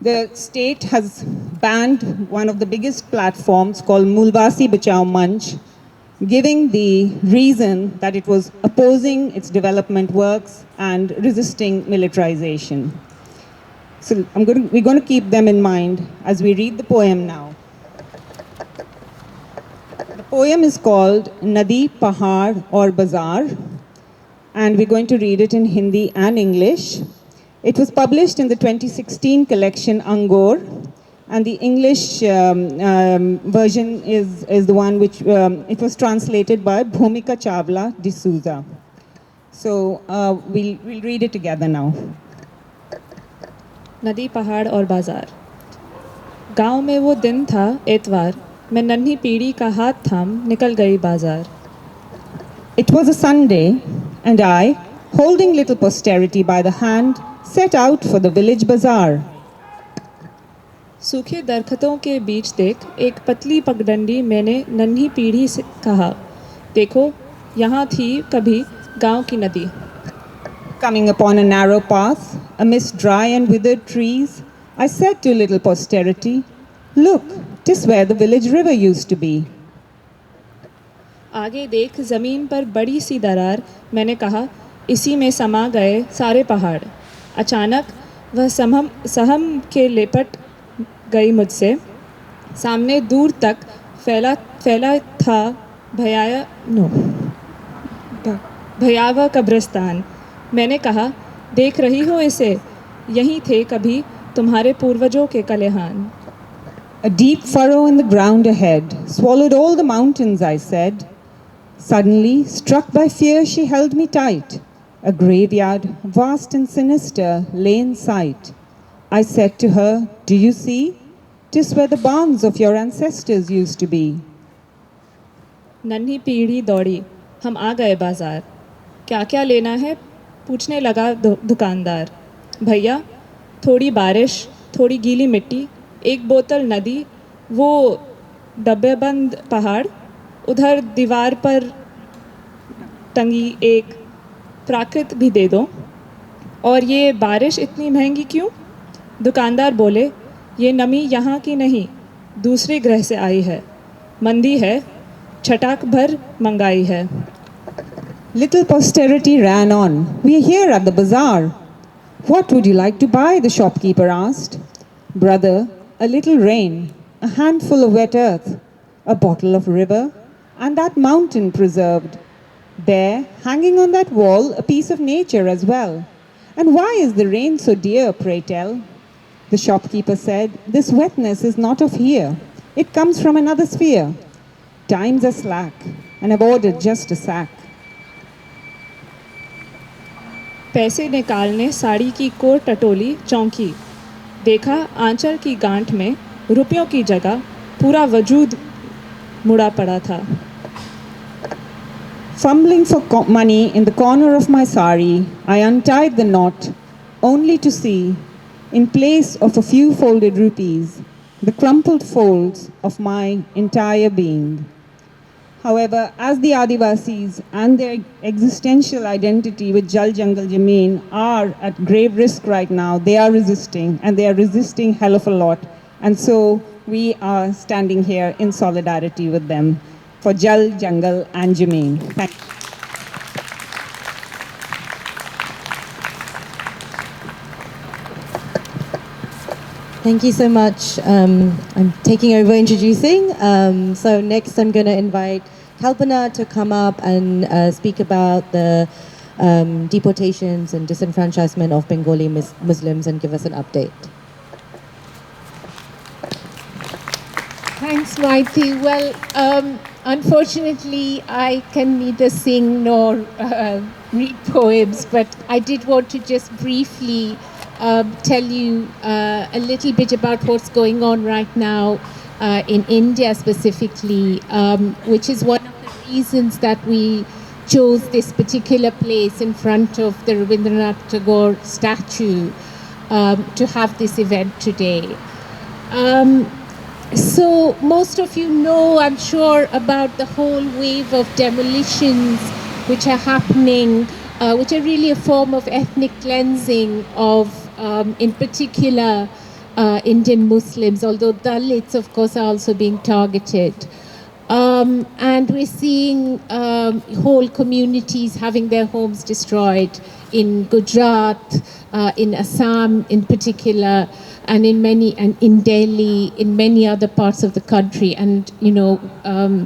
The state has banned one of the biggest platforms called Mulvasi Bachao Manch, giving the reason that it was opposing its development works and resisting militarization. So we're going to keep them in mind as we read the poem now. The poem is called Nadi, Pahad aur Bazaar, and we're going to read it in Hindi and English. It was published in the 2016 collection Angor, and the English version is the one which it was translated by Bhumika Chawla D'Souza. So we'll read it together now. नदी पहाड़ और बाजार। गांव में वो दिन था एतवार, मैं नन्ही पीढ़ी का हाथ थाम निकल गई बाजार। It was a Sunday, and I, holding little posterity by the hand, set out for the village bazaar. सूखे दरख्तों के बीच देख एक पतली पगडंडी मैंने नन्ही पीढ़ी से कहा, देखो यहाँ थी कभी गांव की नदी। Coming upon a narrow path, amidst dry and withered trees, I said to little posterity, look, 'tis where the village river used to be. आगे देख ज़मीन पर बड़ी सी दरार, मैंने कहा इसी में समा गए सारे पहाड़। अचानक वह सहम के लिपट गई मुझसे, सामने दूर तक फैला था भयावह कब्रिस्तान। मैंने कहा देख रही हो इसे, यहीं थे कभी तुम्हारे पूर्वजों के कलेहान। A deep furrow in the ground ahead swallowed all the mountains, I said. Suddenly, struck by fear, she held me tight. A graveyard, vast and sinister, lay in sight. I said to her, do you see? 'Tis where the barns of your ancestors used to be. नन्ही पीढ़ी दौड़ी, हम आ गए बाजार। क्या क्या लेना है पूछने लगा दुकानदार। भैया थोड़ी बारिश, थोड़ी गीली मिट्टी, एक बोतल नदी, वो डब्बेबंद पहाड़। उधर दीवार पर टंगी एक प्राकृत भी दे दो। और ये बारिश इतनी महंगी क्यों? दुकानदार बोले, ये नमी यहाँ की नहीं, दूसरे ग्रह से आई है, मंदी है, छटाक भर मंगाई है। Little posterity ran on. We are here at the bazaar. What would you like to buy? The shopkeeper asked. Brother, a little rain, a handful of wet earth, a bottle of river, and that mountain preserved. There, hanging on that wall, a piece of nature as well. And why is the rain so dear, pray tell? The shopkeeper said, this wetness is not of here. It comes from another sphere. Times are slack, and I've ordered just a sack. पैसे निकालने साड़ी की core टटोली चौंकी, देखा आंचल की गांठ में रुपयों की जगह पूरा वजूद मुड़ा पड़ा था। Fumbling for money in the corner of my sari, I untied the knot, only to see, in place of a few folded rupees, the crumpled folds of my entire being. However, as the Adivasis and their existential identity with Jal Jangal Jameen are at grave risk right now, they are resisting, and they are resisting hell of a lot. And so we are standing here in solidarity with them for Jal, Jangal and Jameen. Thank you. Thank you so much. I'm taking over introducing. So next I'm going to invite Kalpana to come up and speak about the deportations and disenfranchisement of Bengali Muslims and give us an update. Thanks, Maiti. Well, unfortunately, I can neither sing nor read poems, but I did want to just briefly tell you a little bit about what's going on right now in India specifically, which is one of the reasons that we chose this particular place in front of the Rabindranath Tagore statue to have this event today. So most of you know, I'm sure, about the whole wave of demolitions which are happening, which are really a form of ethnic cleansing of, in particular, Indian Muslims, although Dalits, of course, are also being targeted. And we're seeing whole communities having their homes destroyed in Gujarat, in Assam in particular, and in Delhi, in many other parts of the country. And, you know,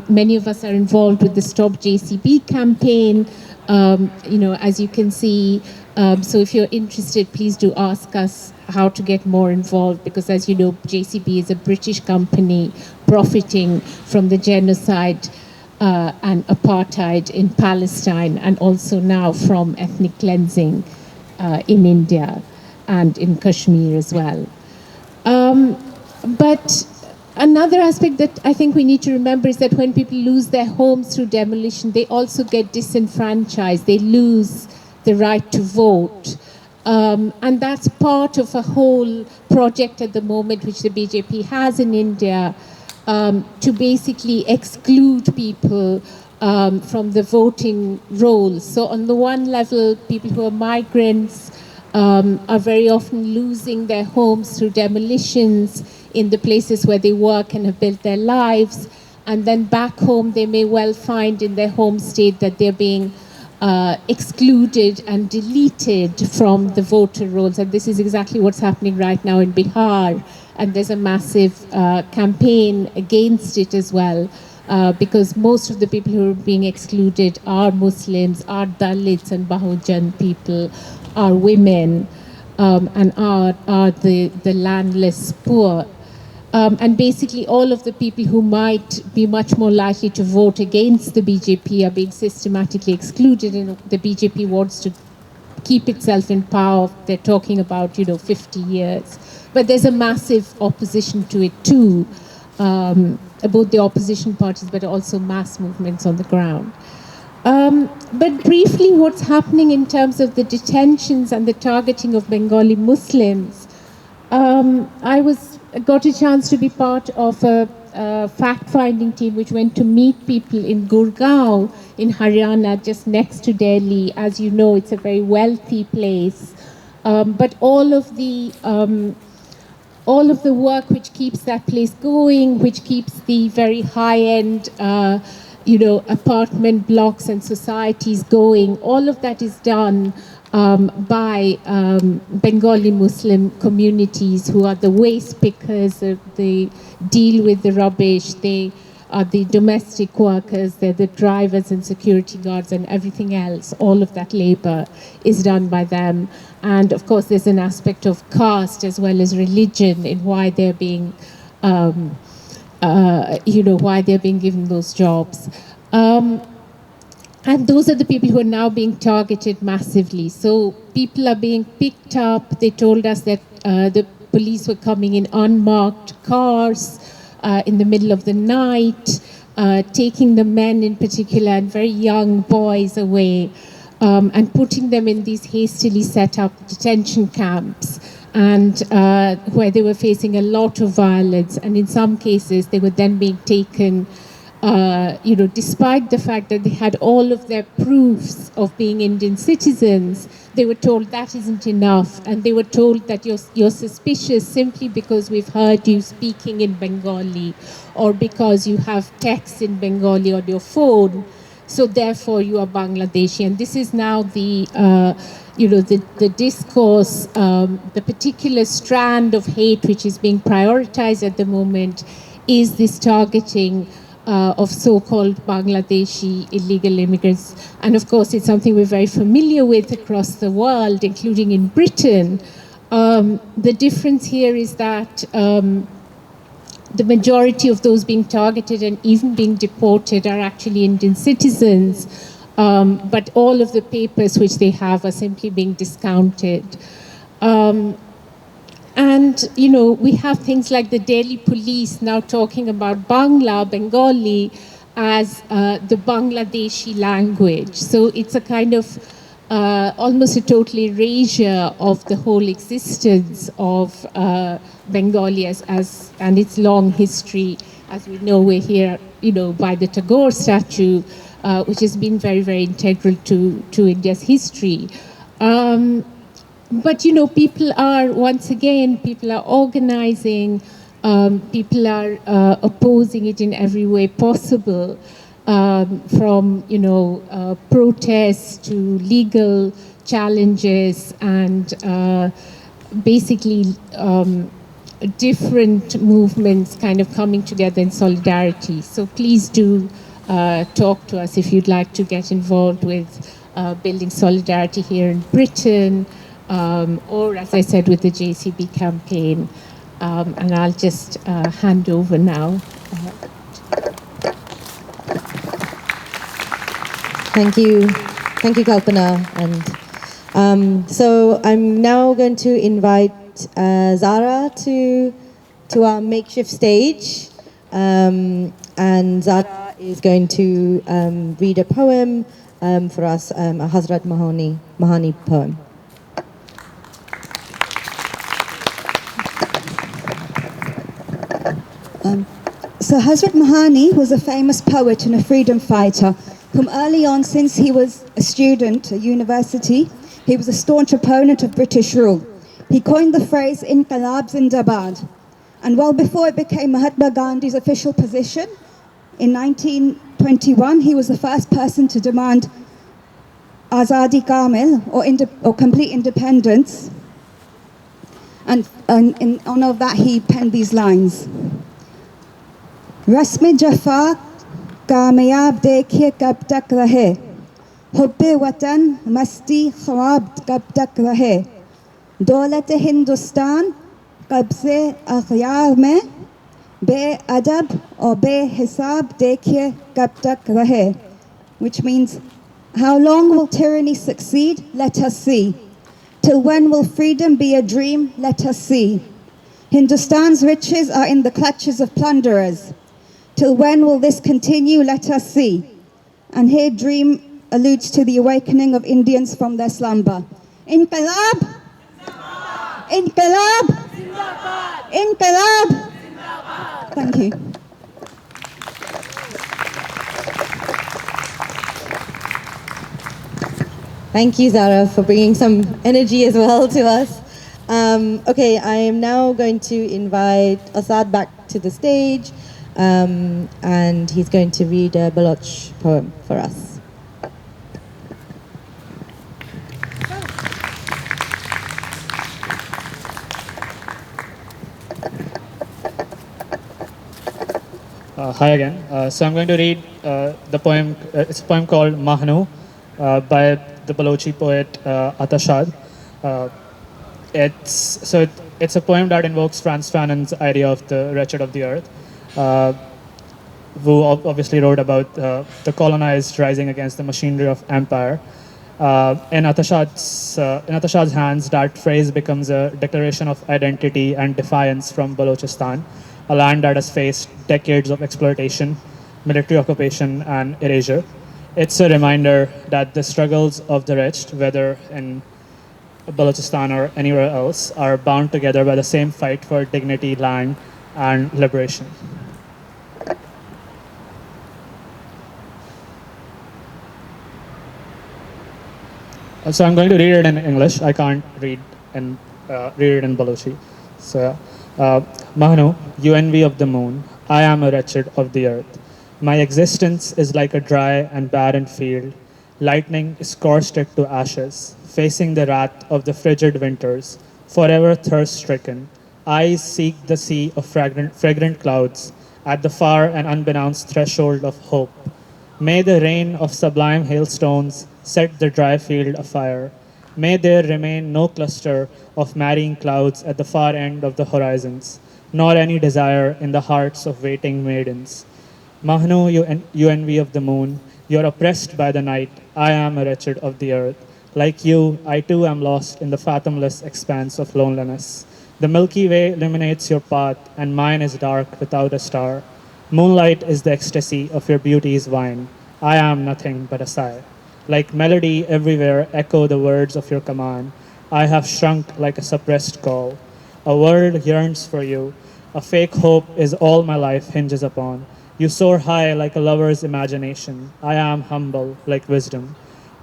many of us are involved with the Stop JCB campaign, you know, as you can see. So if you're interested, please do ask us how to get more involved, because as you know, JCB is a British company profiting from the genocide and apartheid in Palestine, and also now from ethnic cleansing in India and in Kashmir as well. But another aspect that I think we need to remember is that when people lose their homes through demolition, they also get disenfranchised. They lose the right to vote. And that's part of a whole project at the moment which the BJP has in India to basically exclude people from the voting rolls. So on the one level, people who are migrants are very often losing their homes through demolitions in the places where they work and have built their lives. And then back home, they may well find in their home state that they're being excluded and deleted from the voter rolls. And this is exactly what's happening right now in Bihar. And there's a massive campaign against it as well, because most of the people who are being excluded are Muslims, are Dalits and Bahujan people, are women, and are the landless poor. And basically all of the people who might be much more likely to vote against the BJP are being systematically excluded, and the BJP wants to keep itself in power. They're talking about, 50 years. But there's a massive opposition to it too, both the opposition parties but also mass movements on the ground. But briefly, what's happening in terms of the detentions and the targeting of Bengali Muslims, I got a chance to be part of a fact-finding team which went to meet people in Gurgaon in Haryana, just next to Delhi. As you know, it's a very wealthy place. But all of the work which keeps that place going, which keeps the very high-end, apartment blocks and societies going, all of that is done by Bengali Muslim communities who are the waste pickers, they deal with the rubbish, they are the domestic workers, they're the drivers and security guards and everything else. All of that labor is done by them. And of course, there's an aspect of caste as well as religion in why they're being, why they're being given those jobs. And those are the people who are now being targeted massively. So people are being picked up. They told us that the police were coming in unmarked cars in the middle of the night, taking the men in particular and very young boys away and putting them in these hastily set up detention camps, and where they were facing a lot of violence. And in some cases, they were then being taken despite the fact that they had all of their proofs of being Indian citizens, they were told that isn't enough. And they were told that you're suspicious simply because we've heard you speaking in Bengali or because you have texts in Bengali on your phone. So therefore you are Bangladeshi. And this is now the discourse, the particular strand of hate which is being prioritized at the moment is this targeting of so-called Bangladeshi illegal immigrants. And of course, it's something we're very familiar with across the world, including in Britain. The difference here is that the majority of those being targeted and even being deported are actually Indian citizens, but all of the papers which they have are simply being discounted. And, we have things like the Delhi police now talking about Bengali, as the Bangladeshi language. So it's a kind of almost a total erasure of the whole existence of Bengali and its long history. As we know, we're here, by the Tagore statue, which has been very, very integral to India's history. But, people are organizing, people are opposing it in every way possible, from, protests to legal challenges and basically different movements kind of coming together in solidarity. So please do talk to us if you'd like to get involved with building solidarity here in Britain, or as I said, with the JCB campaign. And I'll just hand over now. Thank you, Kalpana. And so I'm now going to invite Zara to our makeshift stage, and Zara is going to read a poem for us, a Hazrat Mahani poem. So Hazrat Mahani was a famous poet and a freedom fighter whom early on, since he was a student at university, he was a staunch opponent of British rule. He coined the phrase Inqilab Zindabad, and well before it became Mahatma Gandhi's official position, in 1921 he was the first person to demand Azadi Kamil, or complete independence, and in honor of that he penned these lines. रस्म जफा कामयाब देखिए कब तक रहे, हुब्बे वतन मस्ती ख्वाब कब तक रहे, दौलत हिंदुस्तान कब्ज़े अख़यार में, बेअदब और बेहिसाब देखिए कब तक रहे. Which means, how long will tyranny succeed? Let us see. Till when will freedom be a dream? Let us see. Hindustan's riches are in the clutches of plunderers. Till when will this continue? Let us see. And here dream alludes to the awakening of Indians from their slumber. Inqilab! Inqilab! Inqilab! Thank you. Thank you, Zara, for bringing some energy as well to us. Okay, I am now going to invite Asad back to the stage, and he's going to read a Baloch poem for us. Hi again. So I'm going to read the poem. It's a poem called Mahnu by the Balochi poet Atashad. It's a poem that invokes Frantz Fanon's idea of the wretched of the earth, who obviously wrote about the colonized rising against the machinery of empire. In Atashad's hands, that phrase becomes a declaration of identity and defiance from Balochistan, a land that has faced decades of exploitation, military occupation, and erasure. It's a reminder that the struggles of the wretched, whether in Balochistan or anywhere else, are bound together by the same fight for dignity, land, and liberation. So I'm going to read it in English. I can't read it in Balochi. So, Mahnu, you envy of the moon. I am a wretched of the earth. My existence is like a dry and barren field. Lightning scorched it to ashes, facing the wrath of the frigid winters, forever thirst-stricken. Eyes seek the sea of fragrant clouds at the far and unbeknownst threshold of hope. May the rain of sublime hailstones set the dry field afire. May there remain no cluster of marrying clouds at the far end of the horizons, nor any desire in the hearts of waiting maidens. Mahnu, you envy of the moon, you are oppressed by the night. I am a wretched of the earth. Like you, I too am lost in the fathomless expanse of loneliness. The Milky Way illuminates your path, and mine is dark without a star. Moonlight is the ecstasy of your beauty's wine. I am nothing but a sigh. Like melody everywhere echo the words of your command. I have shrunk like a suppressed call. A world yearns for you. A fake hope is all my life hinges upon. You soar high like a lover's imagination. I am humble like wisdom.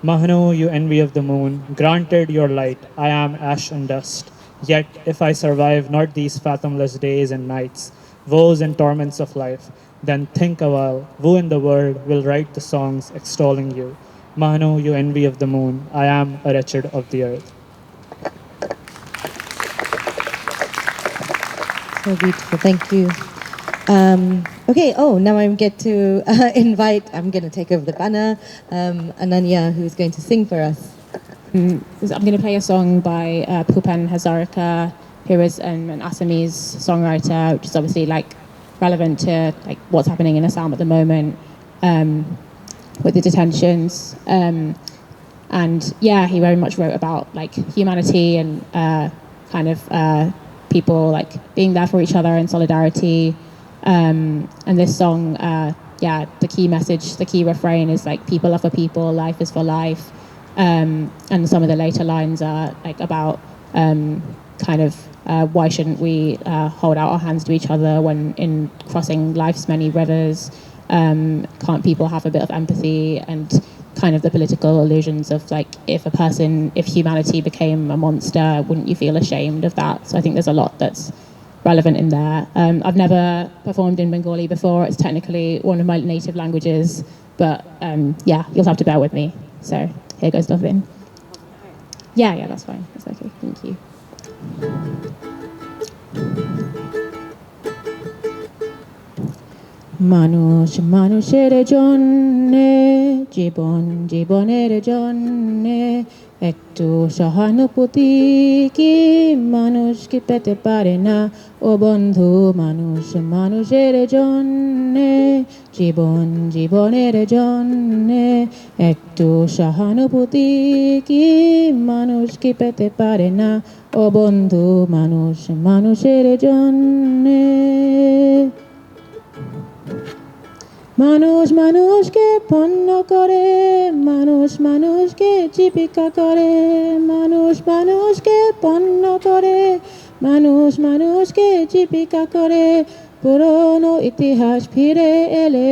Mahnu, you envy of the moon. Granted your light, I am ash and dust. Yet, if I survive not these fathomless days and nights, woes and torments of life, then think a while, who in the world will write the songs extolling you? Mahnu, you envy of the moon, I am a wretched of the earth. So beautiful, thank you. Okay, now I get to I'm going to take over the banner, Ananya, who's going to sing for us. I'm going to play a song by Bhupen Hazarika, who is an Assamese songwriter, which is obviously relevant to what's happening in Assam at the moment with the detentions. And yeah, he very much wrote about humanity and people being there for each other in solidarity. And this song, the key message, the key refrain is people are for people, life is for life. And some of the later lines are about why shouldn't we hold out our hands to each other when in crossing life's many rivers? Can't people have a bit of empathy? And kind of the political illusions of if humanity became a monster, wouldn't you feel ashamed of that? So I think there's a lot that's relevant in there. I've never performed in Bengali before. It's technically one of my native languages, but you'll have to bear with me. So here goes nothing. Yeah, that's fine. That's okay. Thank you. মানুষ মানুষের জন্যে জীবন জীবনের জন্যে একটু সহানুভূতি কি মানুষ কি পেতে পারে না ও বন্ধু মানুষ মানুষের জন্যে জীবন জীবনের জন্যে একটু সহানুভূতি কি মানুষ কি পেতে পারে না ও বন্ধু মানুষ মানুষের জন্যে মানুষ মানুষকে পণ্য করে মানুষ মানুষকে জীবিকা করে মানুষ মানুষকে পণ্য করে মানুষ মানুষকে জীবিকা করে পুরনো ইতিহাস ফিরে এলে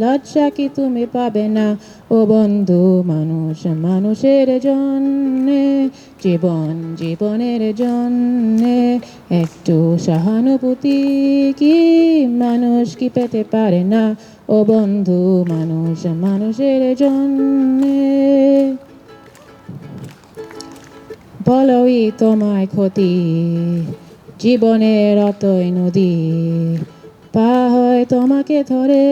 লজ্জা কি তুমি পাবে না ও বন্ধু মানুষ মানুষের জন্যে জীবন জীবনের জন্যে একটু সহানুভূতি কি মানুষ কি পেতে পারে না ও বন্ধু মানুষ মানুষের জন্যে বলোই তোমায় ক্ষতি জীবনের অতই নদী পা হয় তোমাকে ধরে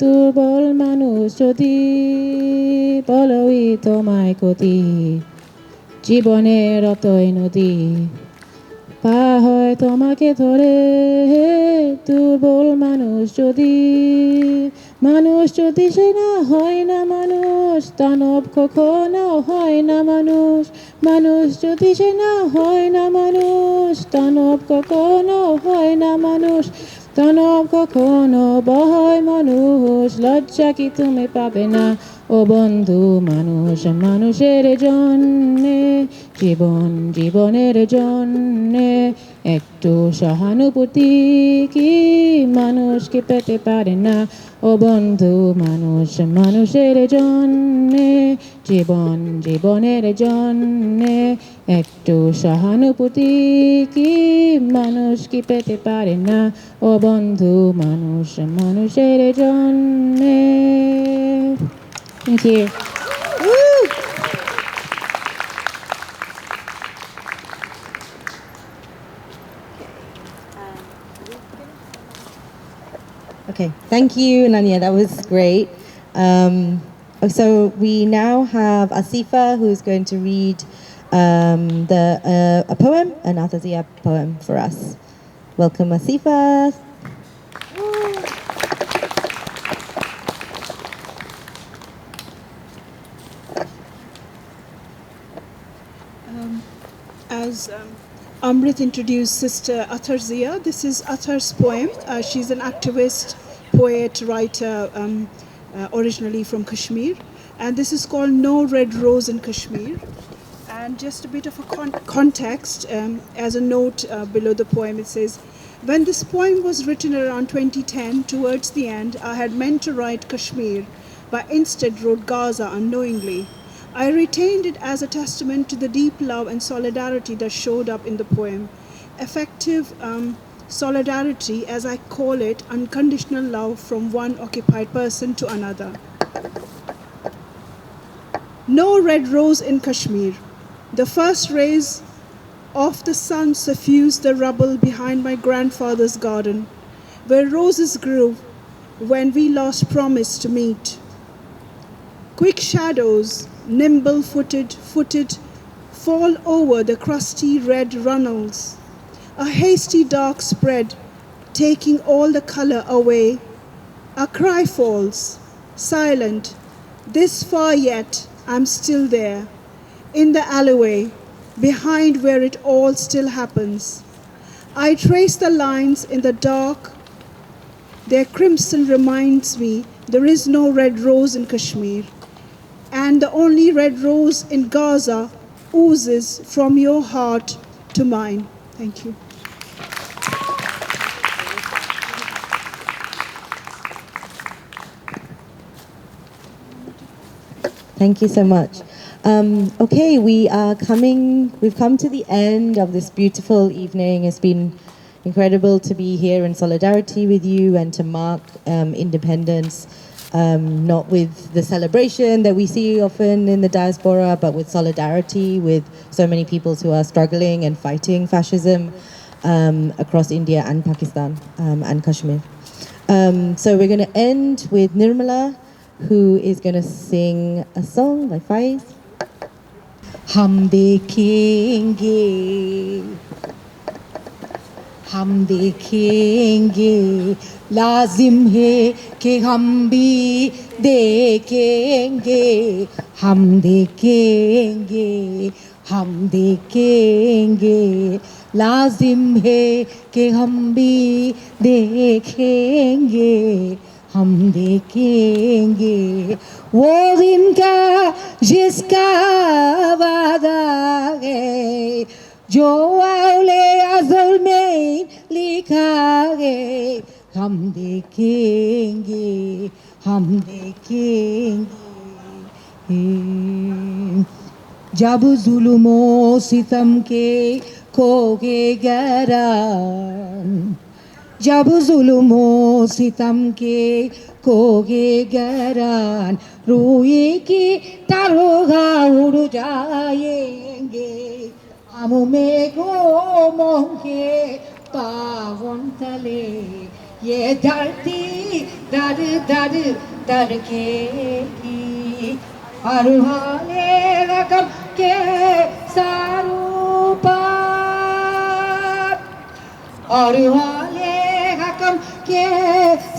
দুর্বল মানুষ যদি বলোই তোমায় ক্ষতি জীবনের অতই নদী পা হয় তোমাকে ধরে দুর্বল মানুষ যদি সে না হয় না মানুষ দানব কখনো হয় না মানুষ যদি সে না হয় না মানুষ দানব কখনো হয় না দানব কখনো বয় মানুষ লজ্জা কি তুমি পাবে না ও বন্ধু মানুষ মানুষের জন্যে জীবন জীবনের জন্যে একটু সহানুভূতি কি মানুষ কি পেতে পারে না ও বন্ধু মানুষ মানুষের জন্যে জীবন জীবনের জন্যে একটু সহানুভূতি কি মানুষ কি পেতে পারে না ও বন্ধু মানুষ মানুষের জন্যে Thank you. Okay, thank you, Nanya. That was great. So we now have Asifa, who's going to read a poem, an Atazia poem for us. Welcome, Asifa. As Amrit introduced Sister Atharzia, this is Athar's poem. She's an activist, poet, writer, originally from Kashmir. And this is called No Red Rose in Kashmir. And just a bit of a context, as a note below the poem, it says, when this poem was written around 2010, towards the end, I had meant to write Kashmir, but instead wrote Gaza unknowingly. I retained it as a testament to the deep love and solidarity that showed up in the poem. Effective solidarity, as I call it, unconditional love from one occupied person to another. No red rose in Kashmir. The first rays of the sun suffused the rubble behind my grandfather's garden, where roses grew when we lost promise to meet. Quick shadows, nimble-footed, fall over the crusty red runnels. A hasty dark spread, taking all the color away. A cry falls, silent. This far yet, I'm still there, in the alleyway, behind where it all still happens. I trace the lines in the dark. Their crimson reminds me there is no red rose in Kashmir. And the only red rose in Gaza oozes from your heart to mine. Thank you. Thank you so much. Okay, we've come to the end of this beautiful evening. It's been incredible to be here in solidarity with you and to mark independence. Not with the celebration that we see often in the diaspora, but with solidarity with so many people who are struggling and fighting fascism across India and Pakistan and Kashmir. So we're going to end with Nirmala, who is going to sing a song by Faiz. हम देखेंगे लाजिम है कि हम भी देखेंगे लाजिम है कि हम भी देखेंगे वो दिन का जिसका वादा है जो औले अज़ल में लिखा है हम देखेंगे, हम देखेंगे। जब जुल्मो सितम के खोगे गरान, जब जुल्मो सितम के खोगे गरान, रूए की तारोगा उड़ जाएंगे, हम मेघों के पावन तले ये धरती दर दर दरकेगी, हर हाले रकम के सारों पर, और हाले रकम के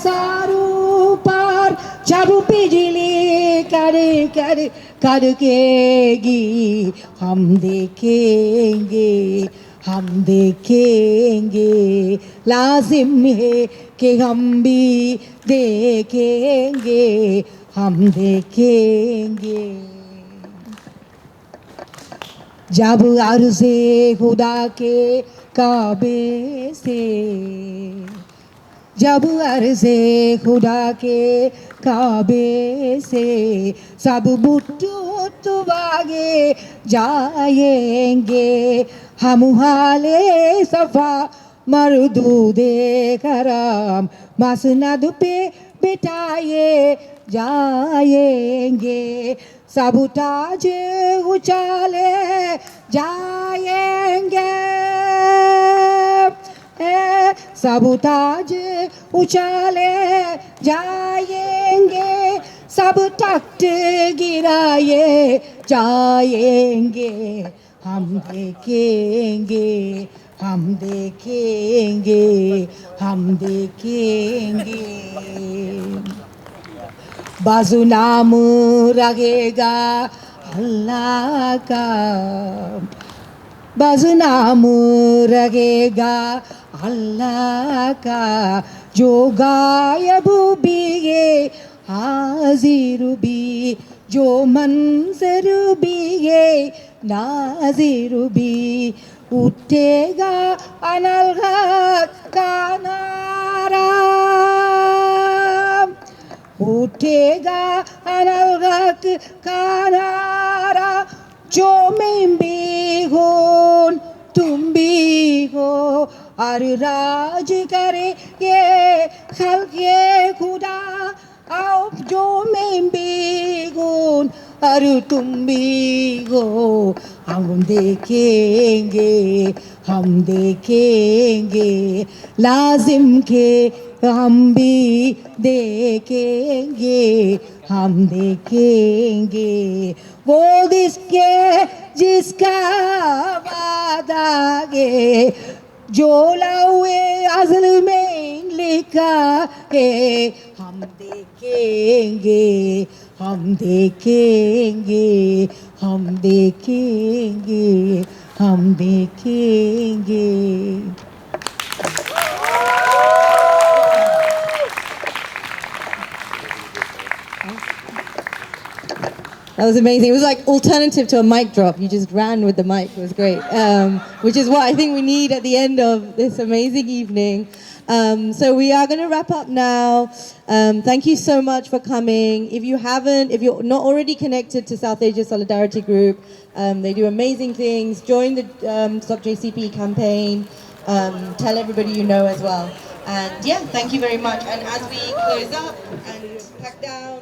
सारों पर जब बिजली कर कर कड़केगी, हम देखेंगे, हम देखेंगे। लाजिम है कि हम भी देखेंगे, हम देखेंगे। जब अर्ज़े खुदा के काबे से, जब अर्ज़े खुदा के काबे से सब बुत भागे जाएंगे, हम हाले सफ़ा मरदूदे करम मसनद पे बिठाए जाएंगे, सब ताज उछाले जाएंगे, सब ताज उछाले जाएंगे, सब तख्त गिराए जाएंगे, हम देखेंगे, हम देखेंगे, हम देखेंगे। बाजू नाम रहेगा अल्लाह का, बाजू नाम रहेगा अल्लाह का, जो गायब भी है हाजिर भी, जो मंजर भी है नाजिर भी, उठेगा अनलगत का नारा, उठेगा अनलगत का नारा, जो मैं भी हूँ तुम भी हो, और राज करे ये खल्क़े खुदा, आओ जो मैं भी हूँ और तुम भी हो, हम देखेंगे, हम देखेंगे। लाजिम के हम भी देखेंगे, हम देखेंगे। वो जिसका वादा है, जो लौहे अज़ल में लिखा है, हम देखेंगे, हम देखेंगे, हम देखेंगे, हम देखेंगे। That was amazing. It was like alternative to a mic drop. You just ran with the mic. It was great. Which is what I think we need at the end of this amazing evening. So we are going to wrap up now. Thank you so much for coming. If you're not already connected to South Asia Solidarity Group, they do amazing things. Join the Stop JCP campaign. Tell everybody you know as well. And yeah, thank you very much. And as we close up and pack down,